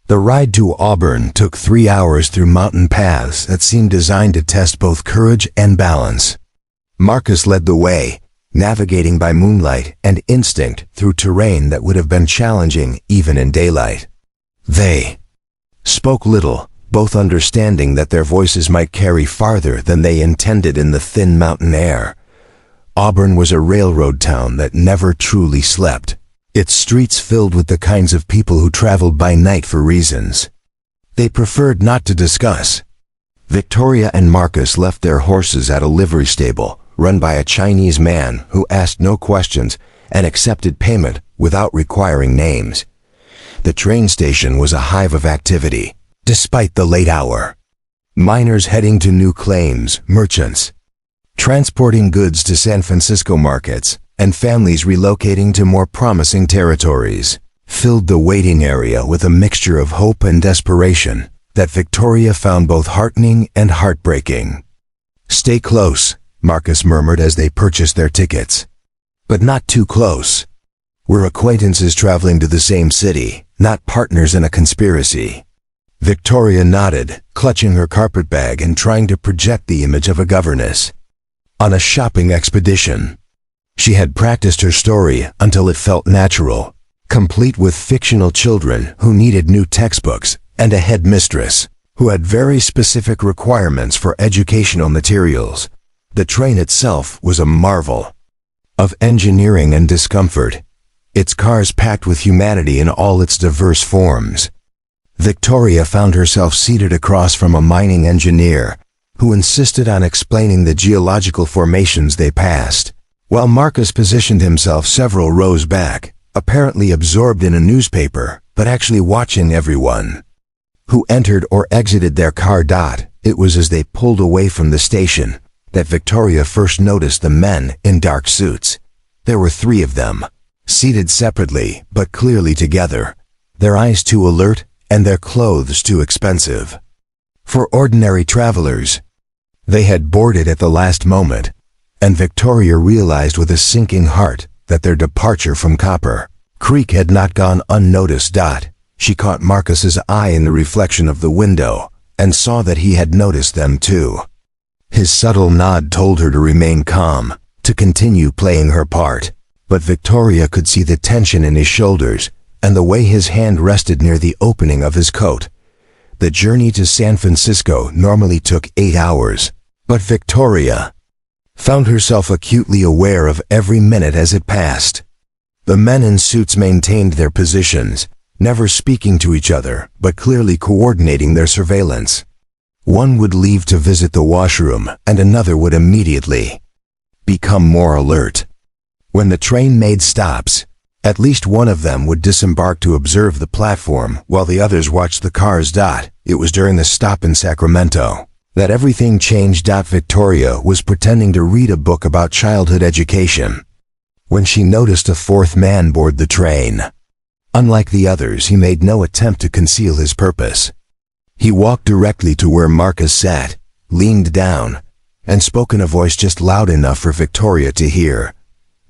The ride to Auburn took 3 hours through mountain paths that seemed designed to test both courage and balance. Marcus led the way, navigating by moonlight and instinct through terrain that would have been challenging even in daylight. They spoke little, both understanding that their voices might carry farther than they intended in the thin mountain air. Auburn was a railroad town that never truly slept, its streets filled with the kinds of people who traveled by night for reasons they preferred not to discuss. Victoria and Marcus left their horses at a livery stable run by a Chinese man who asked no questions and accepted payment without requiring names. The train station was a hive of activity, despite the late hour. Miners heading to new claims, merchants transporting goods to San Francisco markets, and families relocating to more promising territories filled the waiting area with a mixture of hope and desperation that Victoria found both heartening and heartbreaking. "Stay close," Marcus murmured as they purchased their tickets. "But not too close. We're acquaintances traveling to the same city, not partners in a conspiracy." Victoria nodded, clutching her carpetbag and trying to project the image of a governess on a shopping expedition. She had practiced her story until it felt natural, complete with fictional children who needed new textbooks and a headmistress who had very specific requirements for educational materials. The train itself was a marvel of engineering and discomfort, its cars packed with humanity in all its diverse forms. Victoria found herself seated across from a mining engineer who insisted on explaining the geological formations they passed, while Marcus positioned himself several rows back, apparently absorbed in a newspaper, but actually watching everyone who entered or exited their car. It was as they pulled away from the station that Victoria first noticed the men in dark suits. There were 3 of them, seated separately but clearly together, their eyes too alert and their clothes too expensive for ordinary travelers. They had boarded at the last moment, and Victoria realized with a sinking heart that their departure from Copper Creek had not gone unnoticed. She caught Marcus's eye in the reflection of the window and saw that he had noticed them too. His subtle nod told her to remain calm, to continue playing her part. But Victoria could see the tension in his shoulders and the way his hand rested near the opening of his coat. The journey to San Francisco normally took 8 hours, but Victoria found herself acutely aware of every minute as it passed. The men in suits maintained their positions, never speaking to each other, but clearly coordinating their surveillance. One would leave to visit the washroom, and another would immediately become more alert. When the train made stops, at least one of them would disembark to observe the platform while the others watched the cars. It was during the stop in Sacramento that everything changed. Victoria was pretending to read a book about childhood education when she noticed a fourth man board the train. Unlike the others, he made no attempt to conceal his purpose. He walked directly to where Marcus sat, leaned down, and spoke in a voice just loud enough for Victoria to hear.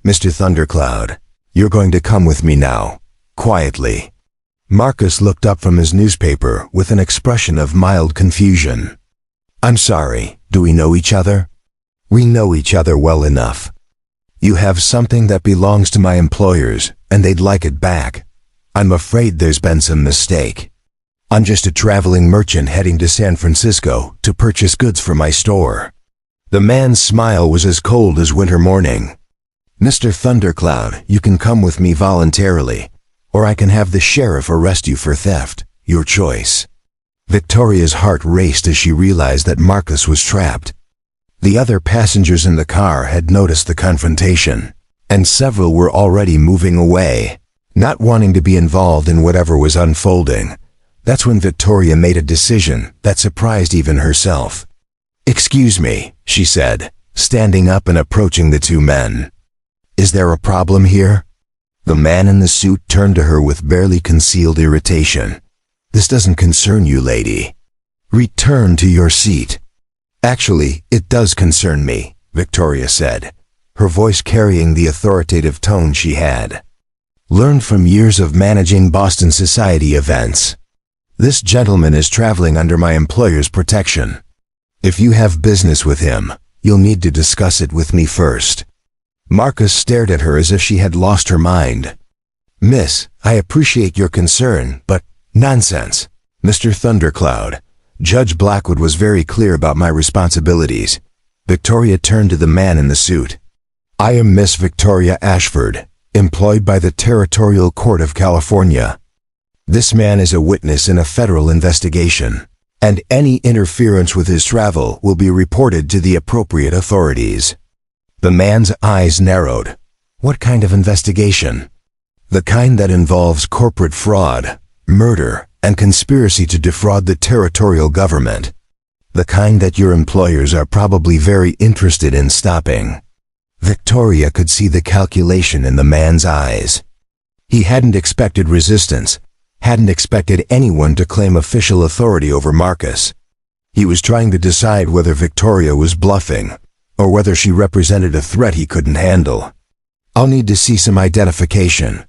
"Mr. Thundercloud, you're going to come with me now, quietly." Marcus looked up from his newspaper with an expression of mild confusion. "I'm sorry, do we know each other?" "We know each other well enough. You have something that belongs to my employers, and they'd like it back. I'm afraid there's been some mistake. I'm just a traveling merchant heading to San Francisco to purchase goods for my store." The man's smile was as cold as winter morning. "Mr. Thundercloud, you can come with me voluntarily, or I can have the sheriff arrest you for theft. Your choice." Victoria's heart raced as she realized that Marcus was trapped. The other passengers in the car had noticed the confrontation, and several were already moving away, not wanting to be involved in whatever was unfolding. That's when Victoria made a decision that surprised even herself. "Excuse me," she said, standing up and approaching the two men. "Is there a problem here?" The man in the suit turned to her with barely concealed irritation. "This doesn't concern you, lady. Return to your seat." "Actually, it does concern me," Victoria said, her voice carrying the authoritative tone she had learned from years of managing Boston society events. "This gentleman is traveling under my employer's protection. If you have business with him, you'll need to discuss it with me first." Marcus stared at her as if she had lost her mind. "Miss, I appreciate your concern, but nonsense. Mr. Thundercloud, Judge Blackwood was very clear about my responsibilities." Victoria turned to the man in the suit. "I am Miss Victoria Ashford, employed by the Territorial Court of California. This man is a witness in a federal investigation, and any interference with his travel will be reported to the appropriate authorities." The man's eyes narrowed. "What kind of investigation?" "The kind that involves corporate fraud, murder, and conspiracy to defraud the territorial government. The kind that your employers are probably very interested in stopping." Victoria could see the calculation in the man's eyes. He hadn't expected resistance, hadn't expected anyone to claim official authority over Marcus. He was trying to decide whether Victoria was bluffing, or whether she represented a threat he couldn't handle. "I'll need to see some identification,"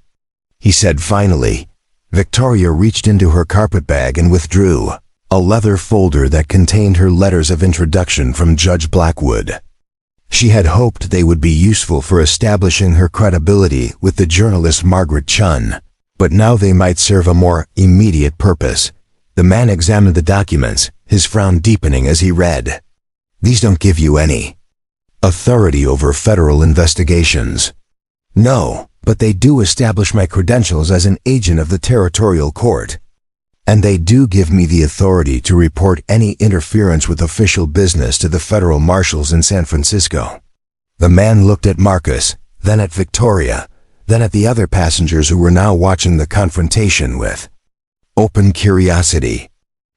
he said finally. Victoria reached into her carpetbag and withdrew a leather folder that contained her letters of introduction from Judge Blackwood. She had hoped they would be useful for establishing her credibility with the journalist Margaret Chun, but now they might serve a more immediate purpose. The man examined the documents, his frown deepening as he read. "These don't give you any authority over federal investigations." "No, but they do establish my credentials as an agent of the Territorial Court. And they do give me the authority to report any interference with official business to the federal marshals in San Francisco." The man looked at Marcus, then at Victoria, then at the other passengers who were now watching the confrontation with open curiosity.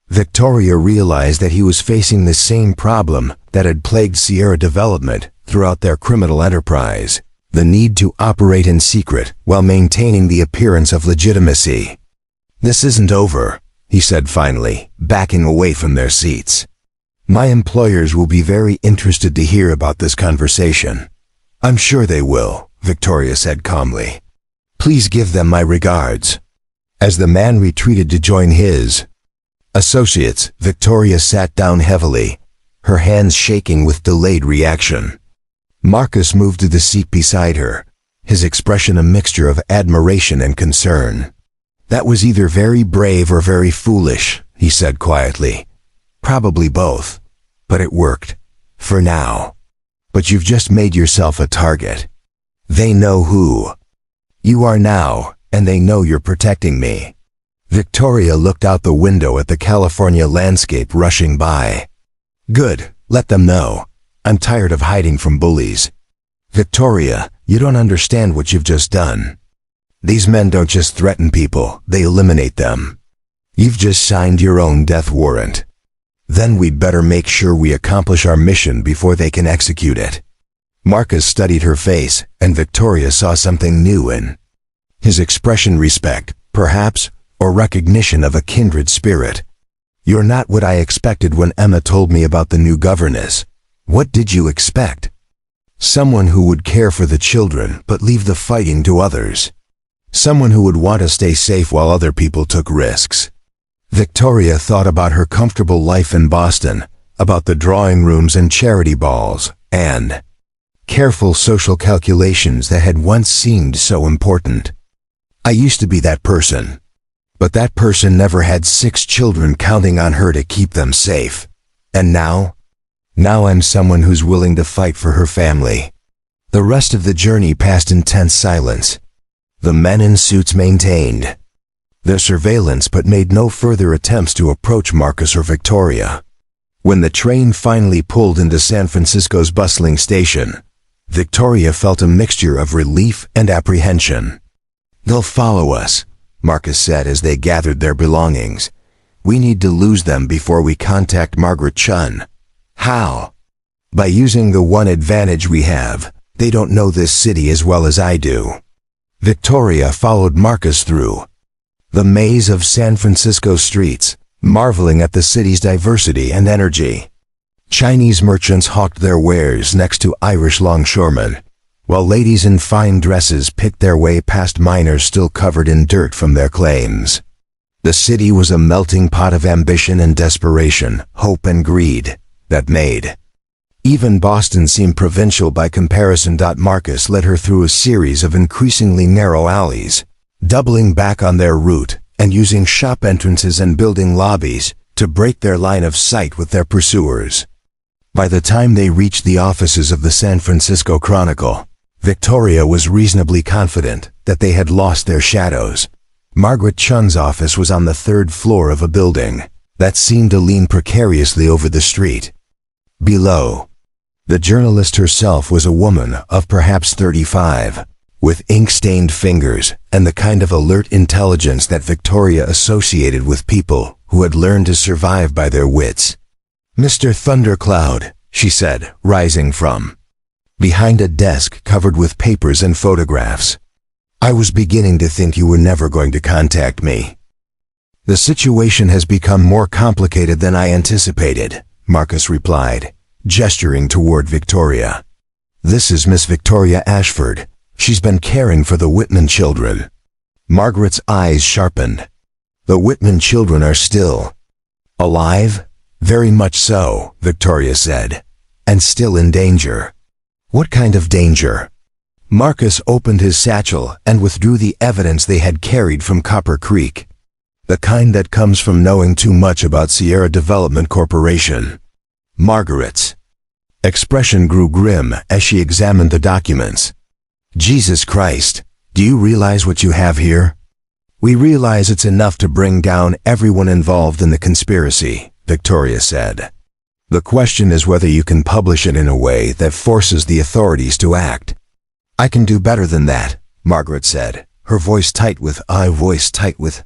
Victoria realized that he was facing the same problem that had plagued Sierra Development throughout their criminal enterprise: the need to operate in secret while maintaining the appearance of legitimacy. "This isn't over," he said finally, backing away from their seats. "My employers will be very interested to hear about this conversation." "I'm sure they will," Victoria said calmly. "Please give them my regards." As the man retreated to join his associates, Victoria sat down heavily, her hands shaking with delayed reaction. Marcus moved to the seat beside her, his expression a mixture of admiration and concern. "That was either very brave or very foolish," he said quietly. "Probably both. But it worked. For now. But you've just made yourself a target. They know who you are now, and they know you're protecting me." Victoria looked out the window at the California landscape rushing by. "Good, let them know. I'm tired of hiding from bullies." "Victoria, you don't understand what you've just done. These men don't just threaten people, they eliminate them. You've just signed your own death warrant. Then we'd better make sure we accomplish our mission before they can execute it." Marcus studied her face, and Victoria saw something new in his expression. Respect, perhaps, or recognition of a kindred spirit. "You're not what I expected when Emma told me about the new governess." "What did you expect?" "Someone who would care for the children but leave the fighting to others. Someone who would want to stay safe while other people took risks." Victoria thought about her comfortable life in Boston, about the drawing rooms and charity balls, and careful social calculations that had once seemed so important. "I used to be that person. But that person never had 6 children counting on her to keep them safe. And now I'm someone who's willing to fight for her family." The rest of the journey passed in tense silence. The men in suits maintained their surveillance but made no further attempts to approach Marcus or Victoria. When the train finally pulled into San Francisco's bustling station, Victoria felt a mixture of relief and apprehension. "They'll follow us," Marcus said as they gathered their belongings. "We need to lose them before we contact Margaret Chun." "How?" "By using the one advantage we have. They don't know this city as well as I do." Victoria followed Marcus through the maze of San Francisco streets, marveling at the city's diversity and energy. Chinese merchants hawked their wares next to Irish longshoremen, while ladies in fine dresses picked their way past miners still covered in dirt from their claims. The city was a melting pot of ambition and desperation, hope and greed, that made even Boston seem provincial by comparison. Marcus led her through a series of increasingly narrow alleys, doubling back on their route and using shop entrances and building lobbies to break their line of sight with their pursuers. By the time they reached the offices of the San Francisco Chronicle, Victoria was reasonably confident that they had lost their shadows. Margaret Chun's office was on the 3rd floor of a building that seemed to lean precariously over the street. Below, the journalist herself was a woman of perhaps 35, with ink-stained fingers and the kind of alert intelligence that Victoria associated with people who had learned to survive by their wits. "Mr. Thundercloud," she said, rising from behind a desk covered with papers and photographs. "I was beginning to think you were never going to contact me." "The situation has become more complicated than I anticipated," Marcus replied, gesturing toward Victoria. "This is Miss Victoria Ashford. She's been caring for the Whitman children." Margaret's eyes sharpened. "The Whitman children are still alive?" "Very much so," Victoria said. "And still in danger." "What kind of danger?" Marcus opened his satchel and withdrew the evidence they had carried from Copper Creek. "The kind that comes from knowing too much about Sierra Development Corporation." Margaret's expression grew grim as she examined the documents. "Jesus Christ, do you realize what you have here?" "We realize it's enough to bring down everyone involved in the conspiracy," Victoria said. "The question is whether you can publish it in a way that forces the authorities to act." "I can do better than that," Margaret said, her voice tight with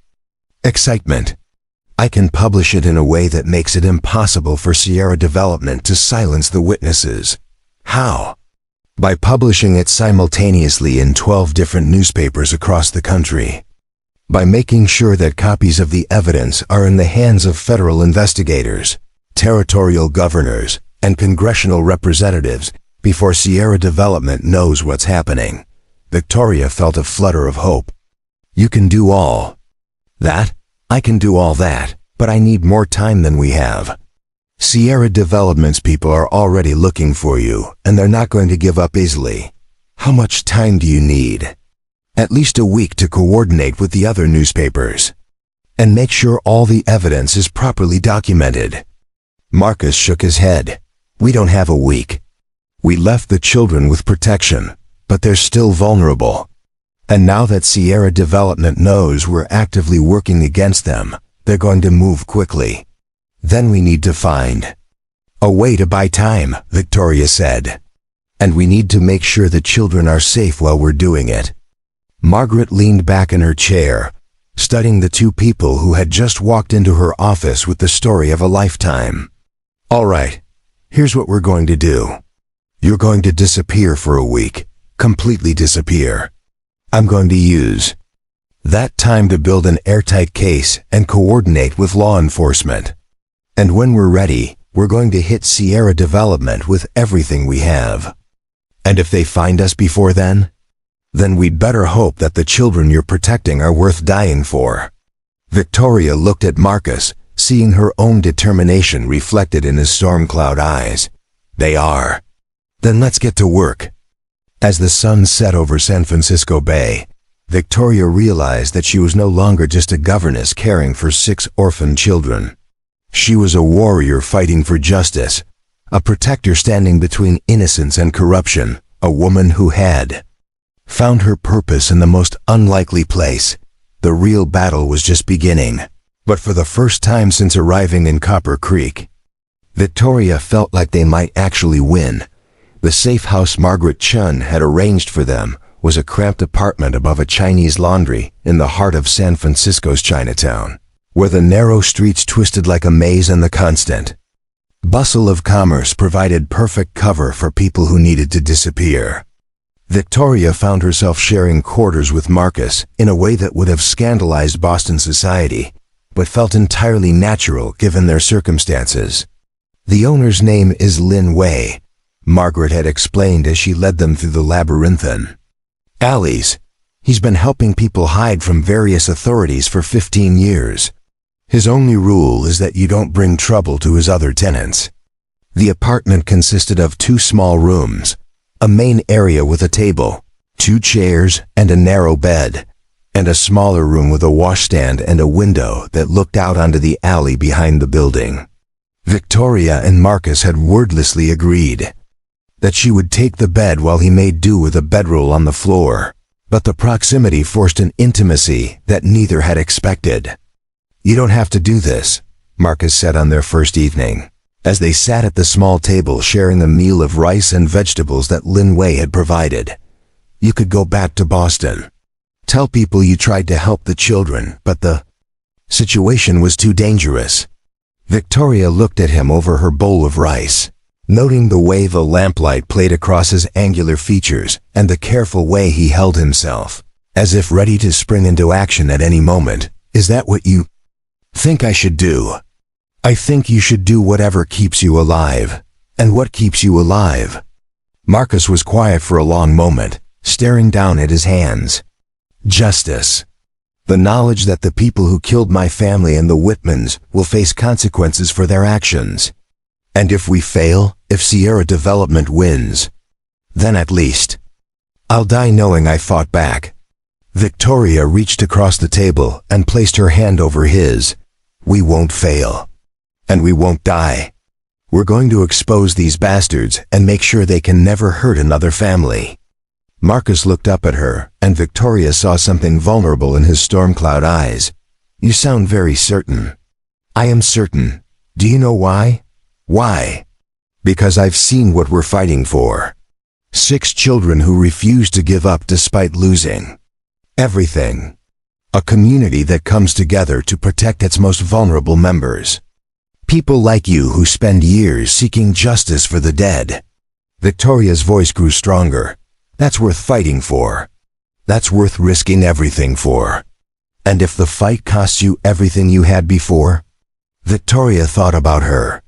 excitement. "I can publish it in a way that makes it impossible for Sierra Development to silence the witnesses." "How?" "By publishing it simultaneously in 12 different newspapers across the country. By making sure that copies of the evidence are in the hands of federal investigators, territorial governors, and congressional representatives before Sierra Development knows what's happening." Victoria felt a flutter of hope. "You can do all that?" "I can do all that, but I need more time than we have." Sierra Development's people are already looking for you, and they're not going to give up easily. How much time do you need? At least a week to coordinate with the other newspapers. And make sure all the evidence is properly documented. Marcus shook his head. We don't have a week. We left the children with protection, but they're still vulnerable. And now that Sierra Development knows we're actively working against them, they're going to move quickly. Then we need to find a way to buy time, Victoria said. And we need to make sure the children are safe while we're doing it. Margaret leaned back in her chair, studying the two people who had just walked into her office with the story of a lifetime. All right, here's what we're going to do. You're going to disappear for a week, completely disappear. I'm going to use that time to build an airtight case and coordinate with law enforcement. And when we're ready, we're going to hit Sierra Development with everything we have. And if they find us before then we'd better hope that the children you're protecting are worth dying for. Victoria looked at Marcus, seeing her own determination reflected in his storm cloud eyes. They are. Then let's get to work. As the sun set over San Francisco Bay, Victoria realized that she was no longer just a governess caring for 6 orphan children. She was a warrior fighting for justice, a protector standing between innocence and corruption, a woman who had found her purpose in the most unlikely place. The real battle was just beginning. But for the first time since arriving in Copper Creek, Victoria felt like they might actually win. The safe house Margaret Chun had arranged for them was a cramped apartment above a Chinese laundry in the heart of San Francisco's Chinatown, where the narrow streets twisted like a maze and the constant bustle of commerce provided perfect cover for people who needed to disappear. Victoria found herself sharing quarters with Marcus in a way that would have scandalized Boston society, but felt entirely natural given their circumstances. The owner's name is Lin Wei, Margaret had explained as she led them through the labyrinthine alleys. He's been helping people hide from various authorities for 15 years. His only rule is that you don't bring trouble to his other tenants. The apartment consisted of 2 small rooms, a main area with a table, 2 chairs and a narrow bed, and a smaller room with a washstand and a window that looked out onto the alley behind the building. Victoria and Marcus had wordlessly agreed that she would take the bed while he made do with a bedroll on the floor, but the proximity forced an intimacy that neither had expected. You don't have to do this, Marcus said on their first evening, as they sat at the small table sharing a meal of rice and vegetables that Lin Wei had provided. You could go back to Boston. Tell people you tried to help the children, but the situation was too dangerous. Victoria looked at him over her bowl of rice, noting the way the lamplight played across his angular features and the careful way he held himself, as if ready to spring into action at any moment. Is that what you think I should do? I think you should do whatever keeps you alive. And what keeps you alive? Marcus was quiet for a long moment, staring down at his hands. Justice. The knowledge that the people who killed my family and the Whitmans will face consequences for their actions. And if we fail, if Sierra Development wins, then at least I'll die knowing I fought back. Victoria reached across the table and placed her hand over his. We won't fail. And we won't die. We're going to expose these bastards and make sure they can never hurt another family. Marcus looked up at her, and Victoria saw something vulnerable in his storm cloud eyes. You sound very certain. I am certain. Do you know why? Why? Because I've seen what we're fighting for. 6 children who refuse to give up despite losing everything. A community that comes together to protect its most vulnerable members. People like you who spend years seeking justice for the dead. Victoria's voice grew stronger. That's worth fighting for. That's worth risking everything for. And if the fight costs you everything you had before? Victoria thought about her.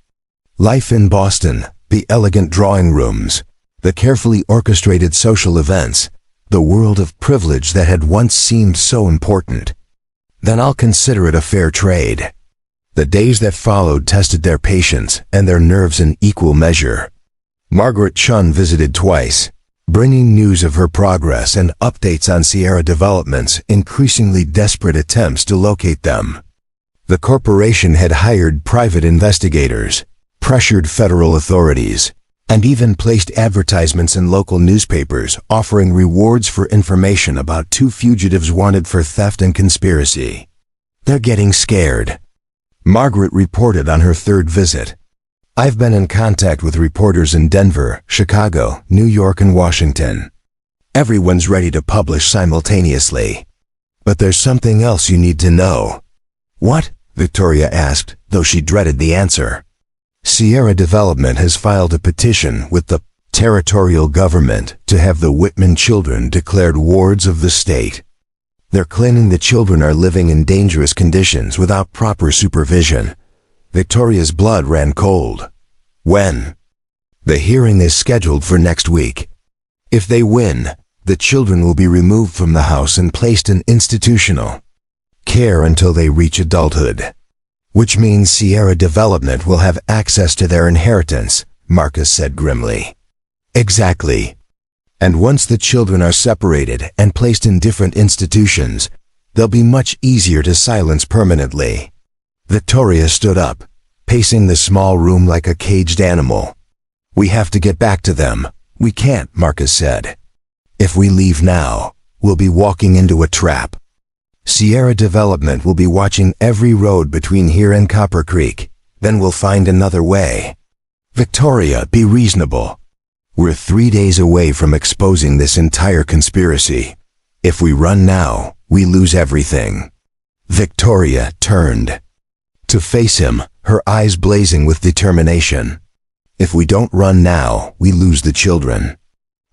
Life in Boston, the elegant drawing rooms, the carefully orchestrated social events, the world of privilege that had once seemed so important. Then I'll consider it a fair trade. The days that followed tested their patience and their nerves in equal measure. Margaret Chun visited twice, bringing news of her progress and updates on Sierra developments, increasingly desperate attempts to locate them. The corporation had hired private investigators, pressured federal authorities, and even placed advertisements in local newspapers offering rewards for information about 2 fugitives wanted for theft and conspiracy. They're getting scared. Margaret reported on her 3rd visit. I've been in contact with reporters in Denver, Chicago, New York, and Washington. Everyone's ready to publish simultaneously. But there's something else you need to know. What? Victoria asked, though she dreaded the answer. Sierra Development has filed a petition with the territorial government to have the Whitman children declared wards of the state. They're claiming the children are living in dangerous conditions without proper supervision. Victoria's blood ran cold. When? The hearing is scheduled for next week. If they win, the children will be removed from the house and placed in institutional care until they reach adulthood. Which means Sierra Development will have access to their inheritance, Marcus said grimly. Exactly. And once the children are separated and placed in different institutions, they'll be much easier to silence permanently. Victoria stood up, pacing the small room like a caged animal. We have to get back to them. We can't, Marcus said. If we leave now, we'll be walking into a trap. Sierra Development will be watching every road between here and Copper Creek. Then we'll find another way. Victoria, be reasonable. We're 3 days away from exposing this entire conspiracy. If we run now, we lose everything. Victoria turned to face him, her eyes blazing with determination. If we don't run now, we lose the children.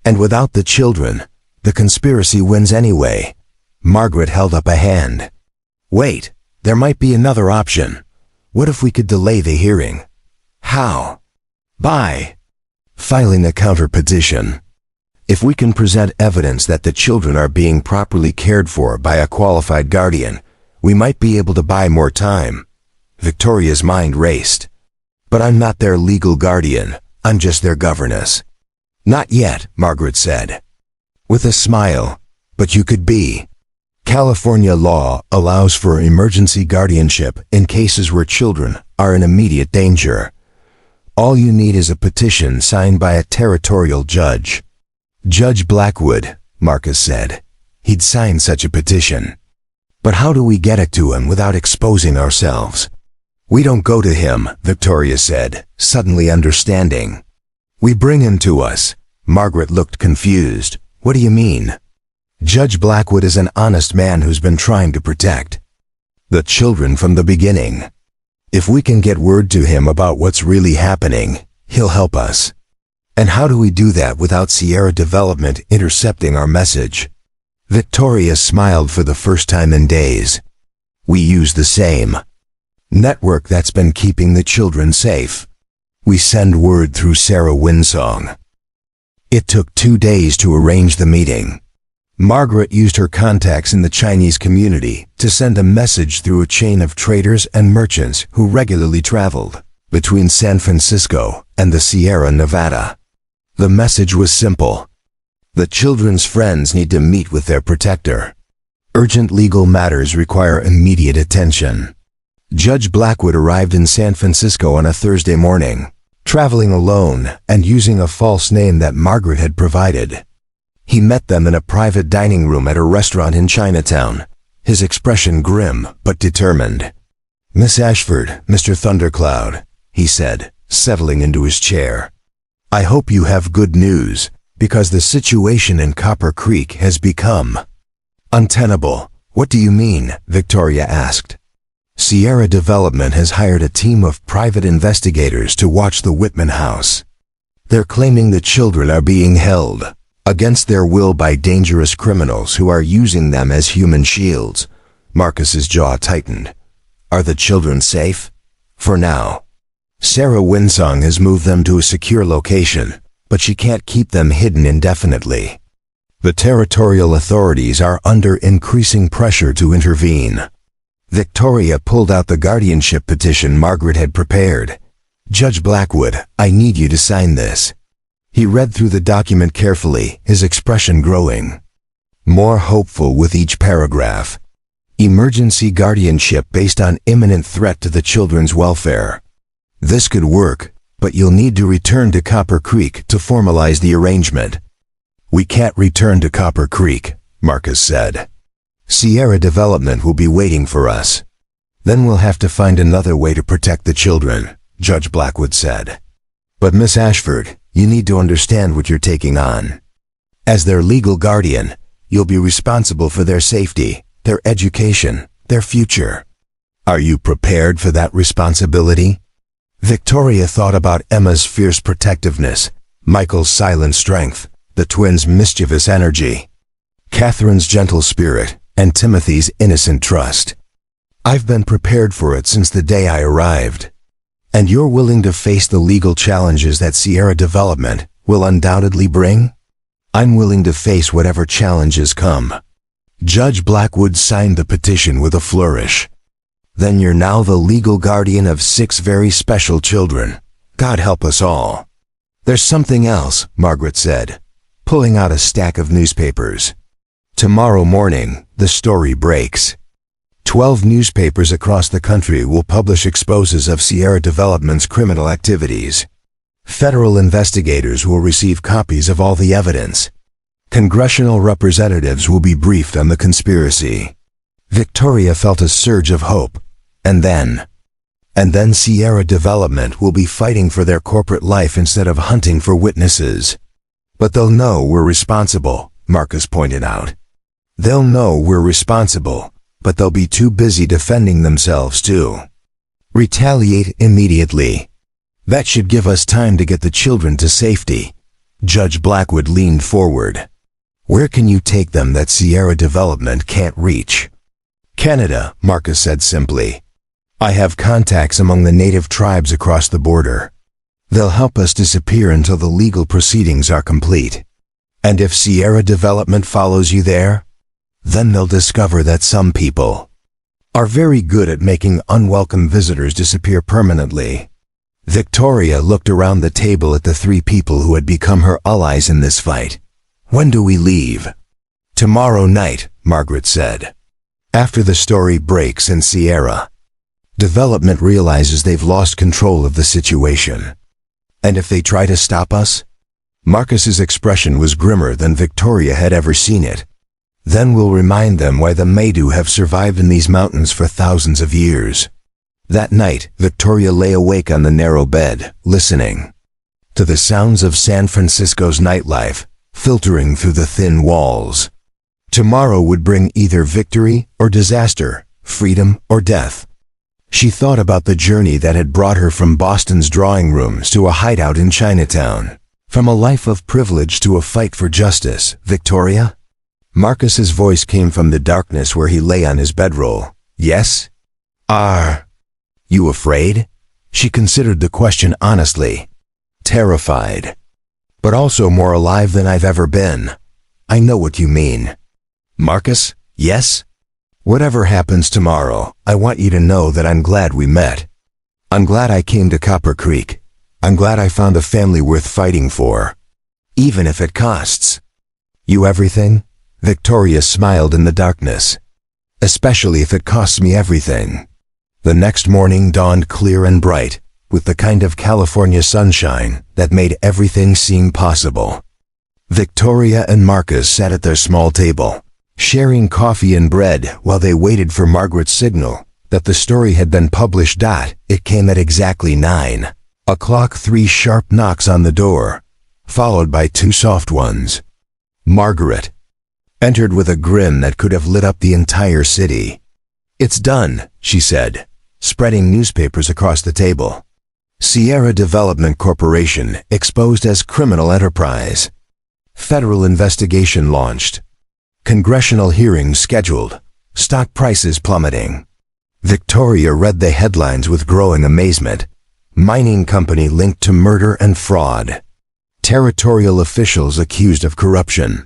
And without the children, the conspiracy wins anyway. Margaret held up a hand. Wait, there might be another option. What if we could delay the hearing? How? By filing a counter petition. If we can present evidence that the children are being properly cared for by a qualified guardian, we might be able to buy more time. Victoria's mind raced. But I'm not their legal guardian, I'm just their governess. Not yet, Margaret said. With a smile, but you could be. California law allows for emergency guardianship in cases where children are in immediate danger. All you need is a petition signed by a territorial judge. Judge Blackwood, Marcus said. He'd sign such a petition. But how do we get it to him without exposing ourselves? We don't go to him, Victoria said, suddenly understanding. We bring him to us. Margaret looked confused. What do you mean? Judge Blackwood is an honest man who's been trying to protect the children from the beginning. If we can get word to him about what's really happening, he'll help us. And how do we do that without Sierra Development intercepting our message? Victoria smiled for the first time in days. We use the same network that's been keeping the children safe. We send word through Sarah Winsong. It took 2 days to arrange the meeting. Margaret used her contacts in the Chinese community to send a message through a chain of traders and merchants who regularly traveled between San Francisco and the Sierra Nevada. The message was simple. The children's friends need to meet with their protector. Urgent legal matters require immediate attention. Judge Blackwood arrived in San Francisco on a Thursday morning, traveling alone and using a false name that Margaret had provided. He met them in a private dining room at a restaurant in Chinatown, his expression grim but determined. Miss Ashford, Mr. Thundercloud, he said, settling into his chair. I hope you have good news, because the situation in Copper Creek has become untenable. What do you mean? Victoria asked. Sierra Development has hired a team of private investigators to watch the Whitman house. They're claiming the children are being held against their will by dangerous criminals who are using them as human shields. Marcus's jaw tightened. Are the children safe? For now. Sarah Winsong has moved them to a secure location, but she can't keep them hidden indefinitely. The territorial authorities are under increasing pressure to intervene. Victoria pulled out the guardianship petition Margaret had prepared. "Judge Blackwood, I need you to sign this." He read through the document carefully, his expression growing more hopeful with each paragraph. Emergency guardianship based on imminent threat to the children's welfare. This could work, but you'll need to return to Copper Creek to formalize the arrangement. "We can't return to Copper Creek," Marcus said. "Sierra Development will be waiting for us. Then we'll have to find another way to protect the children," Judge Blackwood said. "But Miss Ashford, you need to understand what you're taking on. As their legal guardian, you'll be responsible for their safety, their education, their future. Are you prepared for that responsibility?" Victoria thought about Emma's fierce protectiveness, Michael's silent strength, the twins' mischievous energy, Catherine's gentle spirit, and Timothy's innocent trust. "I've been prepared for it since the day I arrived. And you're willing to face the legal challenges that Sierra Development will undoubtedly bring?" "I'm willing to face whatever challenges come." Judge Blackwood signed the petition with a flourish. "Then you're now the legal guardian of 6 very special children. God help us all." "There's something else," Margaret said, pulling out a stack of newspapers. "Tomorrow morning, the story breaks. 12 newspapers across the country will publish exposes of Sierra Development's criminal activities. Federal investigators will receive copies of all the evidence. Congressional representatives will be briefed on the conspiracy." Victoria felt a surge of hope. And then Sierra Development will be fighting for their corporate life instead of hunting for witnesses. "But they'll know we're responsible," Marcus pointed out. "They'll know we're responsible, but they'll be too busy defending themselves to retaliate immediately. That should give us time to get the children to safety." Judge Blackwood leaned forward. "Where can you take them that Sierra Development can't reach?" "Canada," Marcus said simply. "I have contacts among the native tribes across the border. They'll help us disappear until the legal proceedings are complete. And if Sierra Development follows you there, then they'll discover that some people are very good at making unwelcome visitors disappear permanently." Victoria looked around the table at the 3 people who had become her allies in this fight. "When do we leave?" "Tomorrow night," Margaret said. "After the story breaks in Sierra Development realizes they've lost control of the situation. And if they try to stop us?" Marcus's expression was grimmer than Victoria had ever seen it. "Then we'll remind them why the Maidu have survived in these mountains for thousands of years." That night, Victoria lay awake on the narrow bed, listening to the sounds of San Francisco's nightlife, filtering through the thin walls. Tomorrow would bring either victory or disaster, freedom or death. She thought about the journey that had brought her from Boston's drawing rooms to a hideout in Chinatown. From a life of privilege to a fight for justice, Victoria? Marcus's voice came from the darkness where he lay on his bedroll. "Yes? Are you afraid?" She considered the question honestly. "Terrified. But also more alive than I've ever been. I know what you mean." "Marcus, yes? Whatever happens tomorrow, I want you to know that I'm glad we met. I'm glad I came to Copper Creek. I'm glad I found a family worth fighting for. Even if it costs you everything." Victoria smiled in the darkness. "Especially if it costs me everything." The next morning dawned clear and bright, with the kind of California sunshine that made everything seem possible. Victoria and Marcus sat at their small table, sharing coffee and bread while they waited for Margaret's signal that the story had been published. It came at exactly 9:00. 3 sharp knocks on the door, followed by 2 soft ones. Margaret entered with a grin that could have lit up the entire city. "It's done," she said, spreading newspapers across the table. "Sierra Development Corporation exposed as criminal enterprise. Federal investigation launched. Congressional hearings scheduled. Stock prices plummeting." Victoria read the headlines with growing amazement. Mining company linked to murder and fraud. Territorial officials accused of corruption.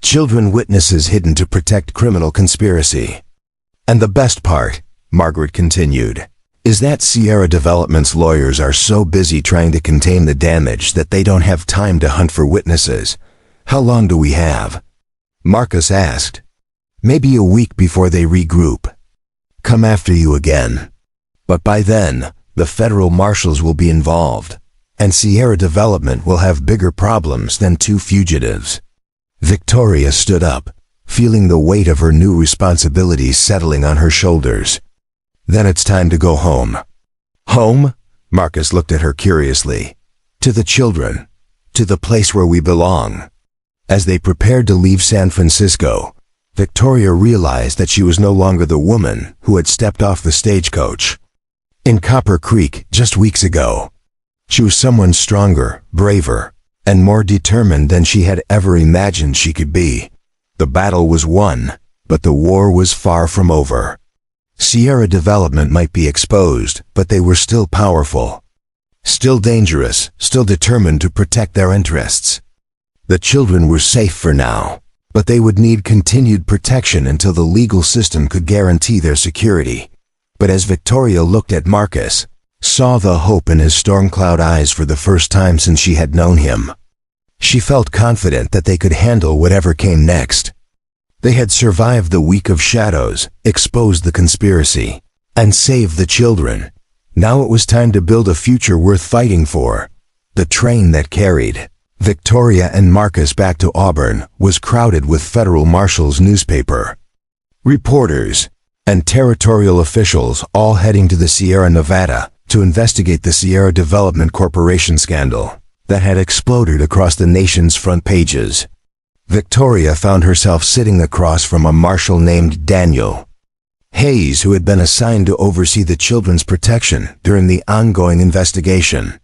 Children witnesses hidden to protect criminal conspiracy. And the best part, Margaret continued, is that Sierra Development's lawyers are so busy trying to contain the damage that they don't have time to hunt for witnesses. How long do we have? Marcus asked. Maybe a week before they regroup. Come after you again. But by then, the federal marshals will be involved, and Sierra Development will have bigger problems than two fugitives. Victoria stood up, feeling the weight of her new responsibilities settling on her shoulders. Then it's time to go home. Home? Marcus looked at her curiously. To the children. To the place where we belong. As they prepared to leave San Francisco, Victoria realized that she was no longer the woman who had stepped off the stagecoach. In Copper Creek, just weeks ago, she was someone stronger, braver, and more determined than she had ever imagined she could be. The battle was won, but the war was far from over. Sierra Development might be exposed, but they were still powerful. Still dangerous, still determined to protect their interests. The children were safe for now, but they would need continued protection until the legal system could guarantee their security. But as Victoria looked at Marcus, saw the hope in his storm-cloud eyes for the first time since she had known him, she felt confident that they could handle whatever came next. They had survived the week of shadows, exposed the conspiracy, and saved the children. Now it was time to build a future worth fighting for. The train that carried Victoria and Marcus back to Auburn was crowded with federal marshals' newspaper, reporters, and territorial officials all heading to the Sierra Nevada to investigate the Sierra Development Corporation scandal that had exploded across the nation's front pages. Victoria found herself sitting across from a marshal named Daniel Hayes, who had been assigned to oversee the children's protection during the ongoing investigation.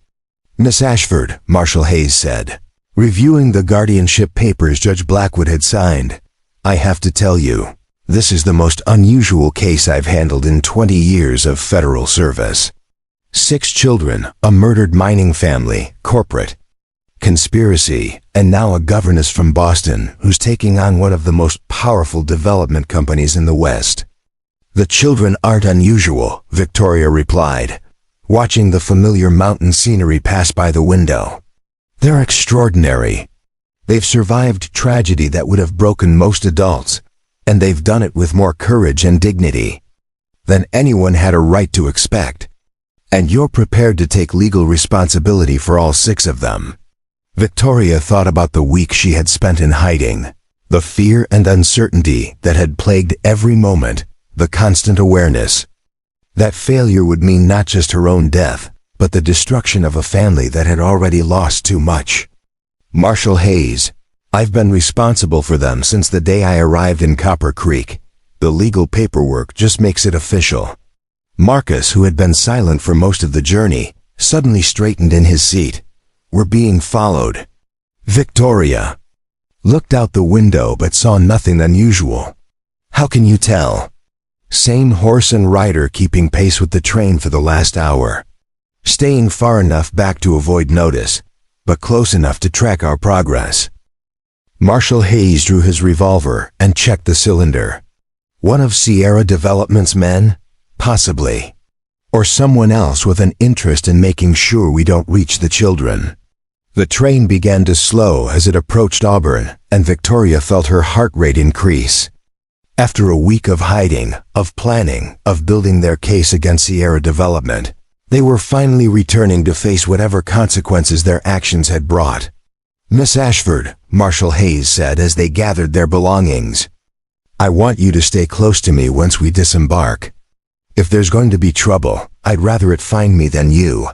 Miss Ashford, Marshal Hayes said, reviewing the guardianship papers Judge Blackwood had signed, I have to tell you, this is the most unusual case I've handled in 20 years of federal service. 6 children, a murdered mining family, corporate conspiracy, and now a governess from Boston who's taking on one of the most powerful development companies in the West. The children aren't unusual, Victoria replied, watching the familiar mountain scenery pass by the window. They're extraordinary. They've survived tragedy that would have broken most adults, and they've done it with more courage and dignity than anyone had a right to expect. And you're prepared to take legal responsibility for all 6 of them. Victoria thought about the week she had spent in hiding, the fear and uncertainty that had plagued every moment, the constant awareness that failure would mean not just her own death, but the destruction of a family that had already lost too much. Marshal Hayes, I've been responsible for them since the day I arrived in Copper Creek. The legal paperwork just makes it official. Marcus, who had been silent for most of the journey, suddenly straightened in his seat. We're being followed. Victoria looked out the window but saw nothing unusual. How can you tell? Same horse and rider keeping pace with the train for the last hour. Staying far enough back to avoid notice, but close enough to track our progress. Marshal Hayes drew his revolver and checked the cylinder. One of Sierra Development's men? Possibly. Or someone else with an interest in making sure we don't reach the children. The train began to slow as it approached Auburn, and Victoria felt her heart rate increase. After a week of hiding, of planning, of building their case against Sierra Development, they were finally returning to face whatever consequences their actions had brought. Miss Ashford, Marshal Hayes said as they gathered their belongings, I want you to stay close to me once we disembark. If there's going to be trouble, I'd rather it find me than you.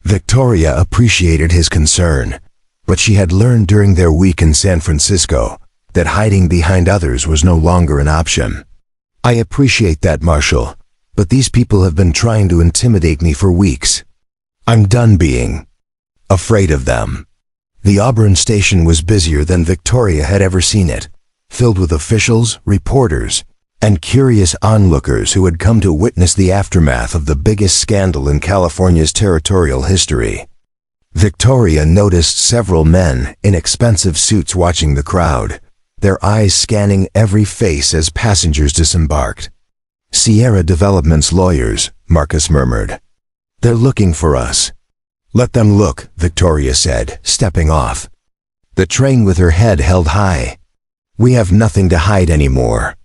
Victoria appreciated his concern, but she had learned during their week in San Francisco that hiding behind others was no longer an option. I appreciate that, Marshal, but these people have been trying to intimidate me for weeks. I'm done being afraid of them. The Auburn station was busier than Victoria had ever seen it, filled with officials, reporters, and curious onlookers who had come to witness the aftermath of the biggest scandal in California's territorial history. Victoria noticed several men in expensive suits watching the crowd, their eyes scanning every face as passengers disembarked. Sierra Development's lawyers, Marcus murmured. They're looking for us. Let them look, Victoria said, stepping off. The train with her head held high. We have nothing to hide anymore.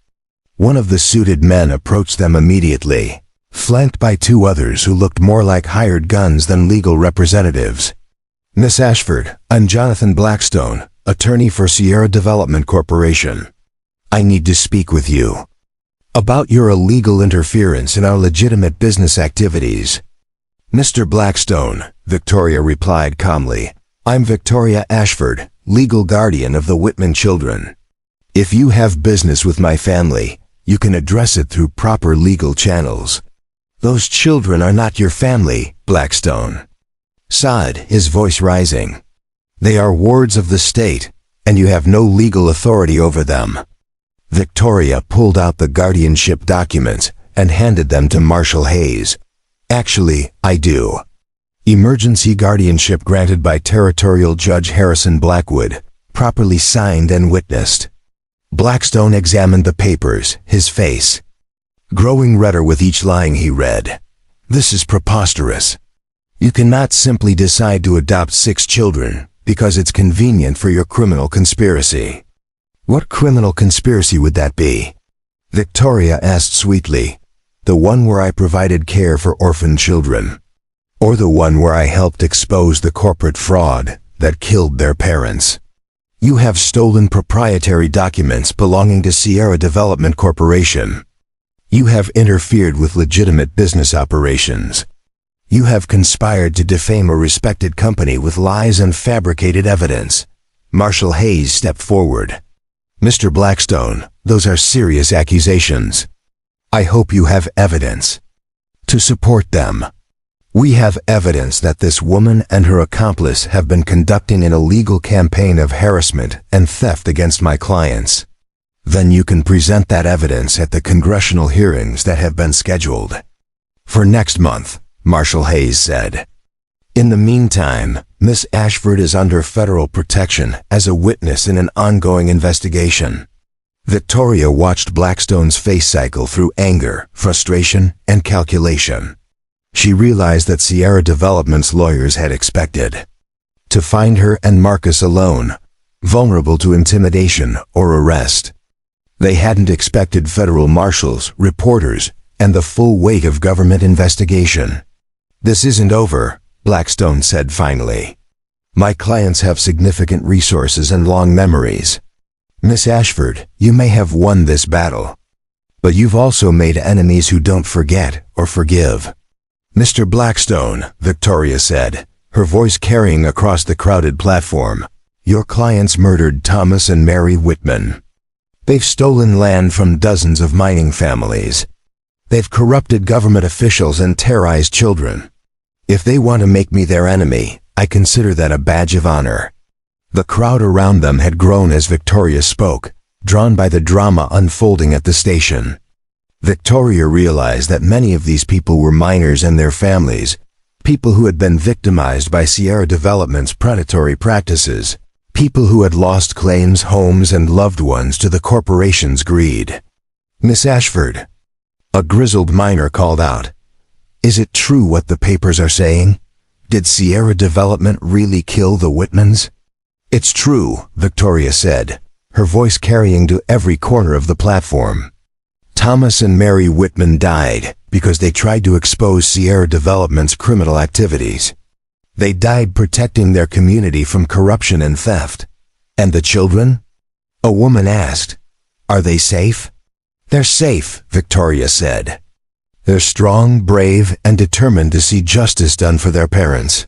One of the suited men approached them immediately, flanked by two others who looked more like hired guns than legal representatives. Miss Ashford, I'm Jonathan Blackstone, attorney for Sierra Development Corporation. I need to speak with you about your illegal interference in our legitimate business activities. Mr. Blackstone, Victoria replied calmly, I'm Victoria Ashford, legal guardian of the Whitman children. If you have business with my family, you can address it through proper legal channels. Those children are not your family, Blackstone sighed, his voice rising. They are wards of the state, and you have no legal authority over them. Victoria pulled out the guardianship documents and handed them to Marshal Hayes. Actually, I do. Emergency guardianship granted by Territorial Judge Harrison Blackwood, properly signed and witnessed. Blackstone examined the papers, his face growing redder with each line he read. This is preposterous. You cannot simply decide to adopt 6 children because it's convenient for your criminal conspiracy. What criminal conspiracy would that be? Victoria asked sweetly. The one where I provided care for orphan children, or the one where I helped expose the corporate fraud that killed their parents? You have stolen proprietary documents belonging to Sierra Development Corporation. You have interfered with legitimate business operations. You have conspired to defame a respected company with lies and fabricated evidence. Marshal Hayes stepped forward. Mr. Blackstone, those are serious accusations. I hope you have evidence to support them. We have evidence that this woman and her accomplice have been conducting an illegal campaign of harassment and theft against my clients. Then you can present that evidence at the congressional hearings that have been scheduled for next month, Marshal Hayes said. In the meantime, Miss Ashford is under federal protection as a witness in an ongoing investigation. Victoria watched Blackstone's face cycle through anger, frustration, and calculation. She realized that Sierra Development's lawyers had expected to find her and Marcus alone, vulnerable to intimidation or arrest. They hadn't expected federal marshals, reporters, and the full weight of government investigation. This isn't over, Blackstone said finally. My clients have significant resources and long memories. Miss Ashford, you may have won this battle, but you've also made enemies who don't forget or forgive. Mr. Blackstone, Victoria said, her voice carrying across the crowded platform, your clients murdered Thomas and Mary Whitman. They've stolen land from dozens of mining families. They've corrupted government officials and terrorized children. If they want to make me their enemy, I consider that a badge of honor. The crowd around them had grown as Victoria spoke, drawn by the drama unfolding at the station. Victoria realized that many of these people were miners and their families, people who had been victimized by Sierra Development's predatory practices, people who had lost claims, homes, and loved ones to the corporation's greed. Miss Ashford, a grizzled miner called out, is it true what the papers are saying? Did Sierra Development really kill the Whitmans? It's true, Victoria said, her voice carrying to every corner of the platform. Thomas and Mary Whitman died because they tried to expose Sierra Development's criminal activities. They died protecting their community from corruption and theft. And the children? A woman asked. Are they safe? They're safe, Victoria said. They're strong, brave, and determined to see justice done for their parents.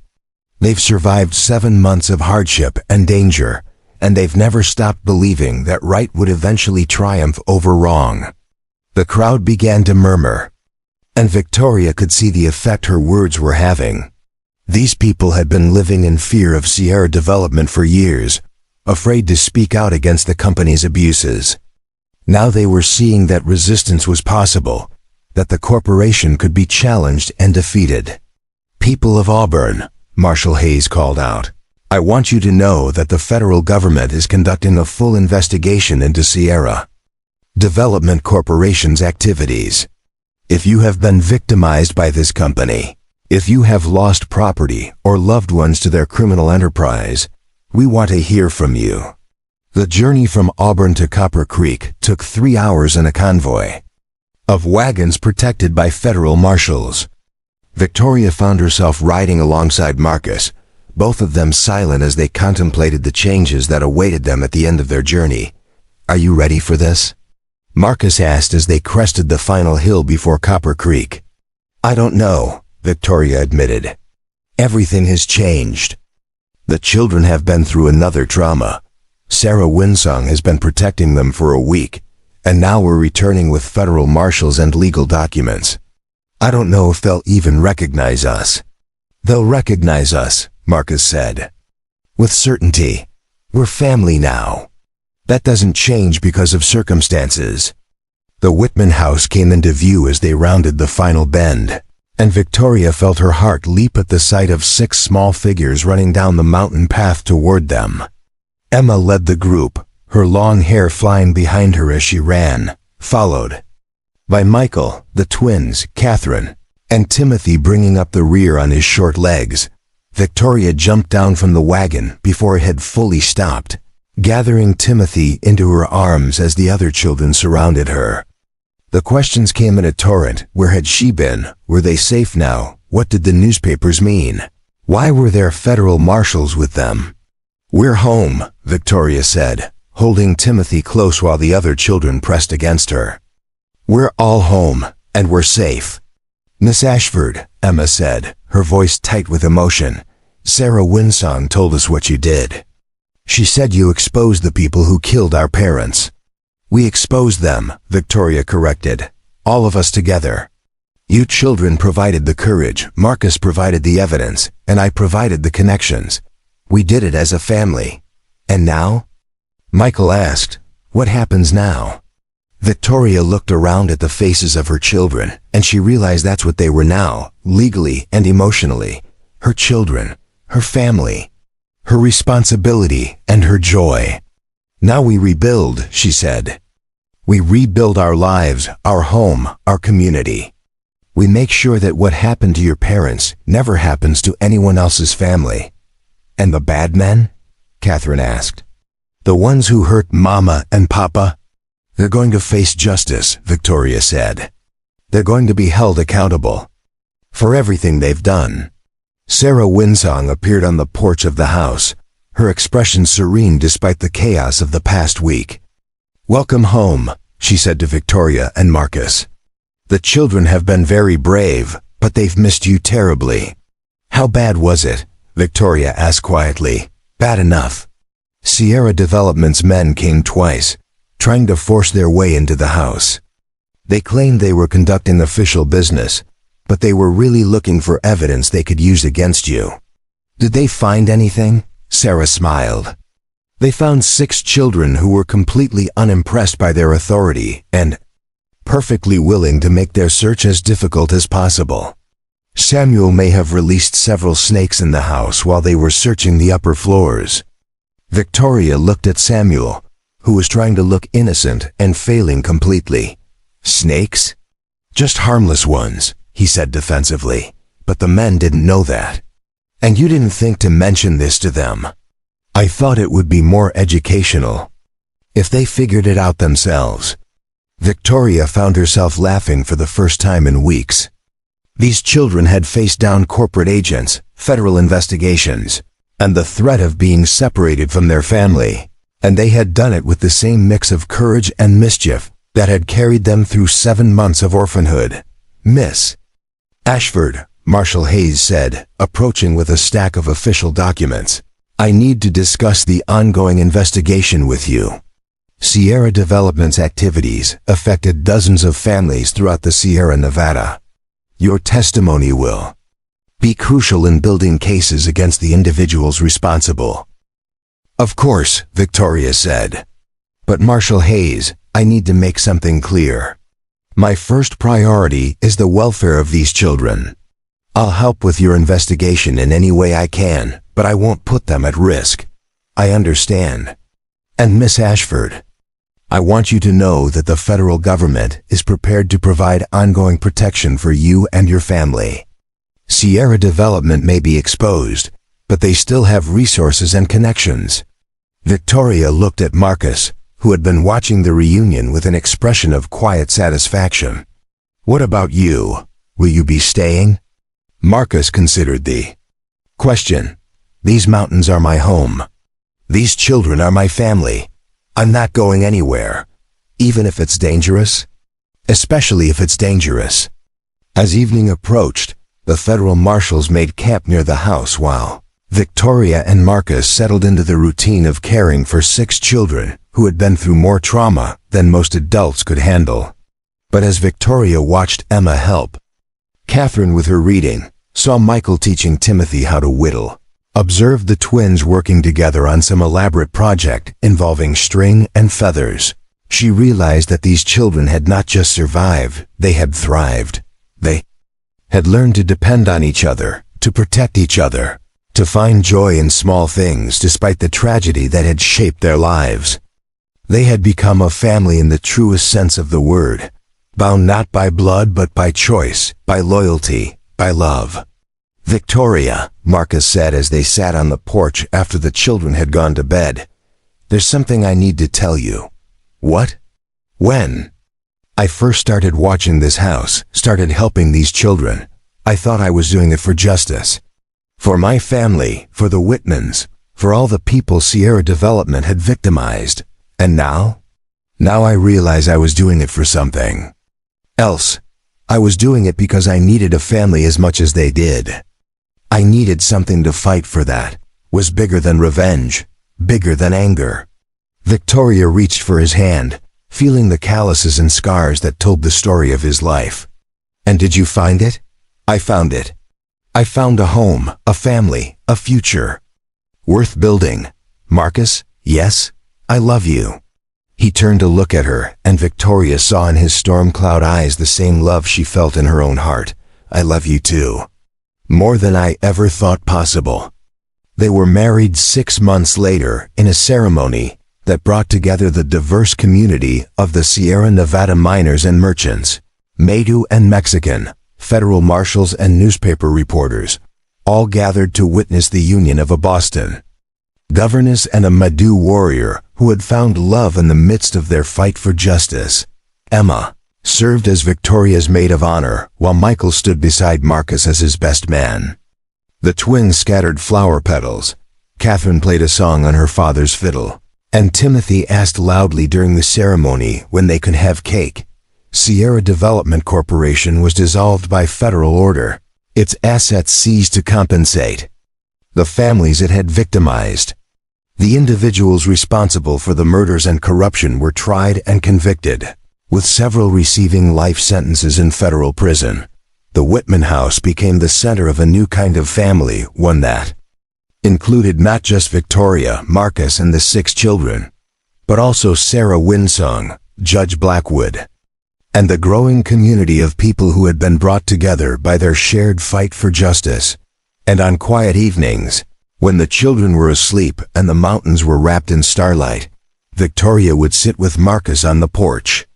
They've survived 7 months of hardship and danger, and they've never stopped believing that right would eventually triumph over wrong. The crowd began to murmur, and Victoria could see the effect her words were having. These people had been living in fear of Sierra Development for years, afraid to speak out against the company's abuses. Now they were seeing that resistance was possible, that the corporation could be challenged and defeated. People of Auburn, Marshal Hayes called out, I want you to know that the federal government is conducting a full investigation into Sierra Development Corporation's activities. If you have been victimized by this company, if you have lost property or loved ones to their criminal enterprise, we want to hear from you. The journey from Auburn to Copper Creek took 3 hours in a convoy of wagons protected by federal marshals. Victoria found herself riding alongside Marcus, both of them silent as they contemplated the changes that awaited them at the end of their journey. "Are you ready for this?" Marcus asked as they crested the final hill before Copper Creek. "I don't know," Victoria admitted. "Everything has changed. The children have been through another trauma. Sarah Winsong has been protecting them for a week, and now we're returning with federal marshals and legal documents. I don't know if they'll even recognize us." "They'll recognize us," Marcus said. "With certainty. We're family now. That doesn't change because of circumstances." The Whitman house came into view as they rounded the final bend, and Victoria felt her heart leap at the sight of 6 small figures running down the mountain path toward them. Emma led the group, her long hair flying behind her as she ran, followed by Michael, the twins, Catherine, and Timothy bringing up the rear on his short legs. Victoria jumped down from the wagon before it had fully stopped, gathering Timothy into her arms as the other children surrounded her. The questions came in a torrent. Where had she been? Were they safe now? What did the newspapers mean? Why were there federal marshals with them? "We're home," Victoria said, holding Timothy close while the other children pressed against her. "We're all home, and we're safe." "Miss Ashford," Emma said, her voice tight with emotion, "Sarah Winsong told us what you did. She said you exposed the people who killed our parents." "We exposed them," Victoria corrected. "All of us together. You children provided the courage, Marcus provided the evidence, and I provided the connections. We did it as a family. And now?" Michael asked, "What happens now?" Victoria looked around at the faces of her children, and she realized that's what they were now, legally and emotionally. Her children, her family, her responsibility, and her joy. "Now we rebuild," she said. "We rebuild our lives, our home, our community. We make sure that what happened to your parents never happens to anyone else's family." "And the bad men?" Catherine asked. "The ones who hurt Mama and Papa? They're going to face justice," Victoria said. "They're going to be held accountable for everything they've done." Sarah Winsong appeared on the porch of the house, her expression serene despite the chaos of the past week. "Welcome home," she said to Victoria and Marcus. "The children have been very brave, but they've missed you terribly." "How bad was it?" Victoria asked quietly. "Bad enough." Sierra Development's men came twice, trying to force their way into the house. They claimed they were conducting official business, but they were really looking for evidence they could use against you. "Did they find anything?" Sarah smiled. "They found 6 children who were completely unimpressed by their authority and perfectly willing to make their search as difficult as possible. Samuel may have released several snakes in the house while they were searching the upper floors." Victoria looked at Samuel, who was trying to look innocent and failing completely. "Snakes? Just harmless ones," he said defensively, "but the men didn't know that. And you didn't think to mention this to them. I thought it would be more educational. If they figured it out themselves." Victoria found herself laughing for the first time in weeks. These children had faced down corporate agents, federal investigations, and the threat of being separated from their family, and they had done it with the same mix of courage and mischief that had carried them through 7 months of orphanhood. "Miss Ashford," Marshal Hayes said, approaching with a stack of official documents, "I need to discuss the ongoing investigation with you. Sierra Development's activities affected dozens of families throughout the Sierra Nevada. Your testimony will be crucial in building cases against the individuals responsible." "Of course," Victoria said. "But Marshal Hayes, I need to make something clear. My first priority is the welfare of these children. I'll help with your investigation in any way I can, but I won't put them at risk. I understand. And Miss Ashford, I want you to know that the federal government is prepared to provide ongoing protection for you and your family. Sierra Development may be exposed, but they still have resources and connections. Victoria looked at Marcus, who had been watching the reunion with an expression of quiet satisfaction. What about you? Will you be staying? Marcus considered the question. These mountains are my home. These children are my family. I'm not going anywhere, even if it's dangerous. Especially if it's dangerous. As evening approached, the federal marshals made camp near the house while Victoria and Marcus settled into the routine of caring for 6 children who had been through more trauma than most adults could handle. But as Victoria watched Emma help Catherine with her reading, saw Michael teaching Timothy how to whittle, observed the twins working together on some elaborate project involving string and feathers, she realized that these children had not just survived, they had thrived. They had learned to depend on each other, to protect each other, to find joy in small things despite the tragedy that had shaped their lives. They had become a family in the truest sense of the word, bound not by blood but by choice, by loyalty, by love. Victoria, Marcus said as they sat on the porch after the children had gone to bed. There's something I need to tell you. What? When? I first started watching this house, started helping these children. I thought I was doing it for justice. For my family, for the Whitmans, for all the people Sierra Development had victimized. And now? Now I realize I was doing it for something else. I was doing it because I needed a family as much as they did. I needed something to fight for that was bigger than revenge, bigger than anger. Victoria reached for his hand, feeling the calluses and scars that told the story of his life. And did you find it? I found it. I found a home, a family, a future. Worth building. Marcus, yes, I love you. He turned to look at her, and Victoria saw in his storm cloud eyes the same love she felt in her own heart. I love you too. More than I ever thought possible. They were married 6 months later in a ceremony that brought together the diverse community of the Sierra Nevada miners and merchants, Maidu and Mexican, federal marshals and newspaper reporters, all gathered to witness the union of a Boston governess and a Maidu warrior who had found love in the midst of their fight for justice. Emma served as Victoria's maid of honor, while Michael stood beside Marcus as his best man. The twins scattered flower petals. Catherine played a song on her father's fiddle, and Timothy asked loudly during the ceremony when they could have cake. Sierra Development Corporation was dissolved by federal order, its assets seized to compensate the families it had victimized. The individuals responsible for the murders and corruption were tried and convicted, with several receiving life sentences in federal prison. The Whitman house became the center of a new kind of family, one that included not just Victoria, Marcus, and the 6 children, but also Sarah Winsong, Judge Blackwood, and the growing community of people who had been brought together by their shared fight for justice. And on quiet evenings, when the children were asleep and the mountains were wrapped in starlight, Victoria would sit with Marcus on the porch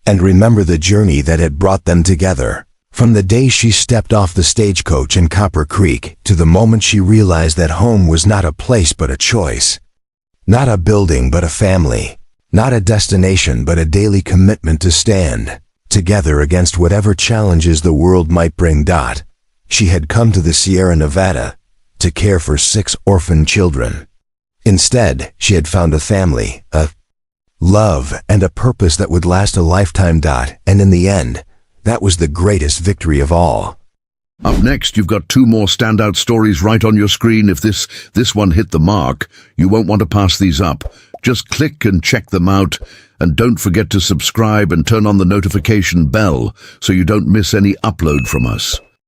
and remember the journey that had brought them together, from the day she stepped off the stagecoach in Copper Creek to the moment she realized that home was not a place but a choice, not a building but a family, not a destination but a daily commitment to stand together against whatever challenges the world might bring. She had come to the Sierra Nevada to care for 6 orphan children. Instead, she had found a family, a love, and a purpose that would last a lifetime. And in the end, that was the greatest victory of all. Up next, you've got 2 more standout stories right on your screen. If this one hit the mark, you won't want to pass these up. Just click and check them out. And don't forget to subscribe and turn on the notification bell so you don't miss any upload from us.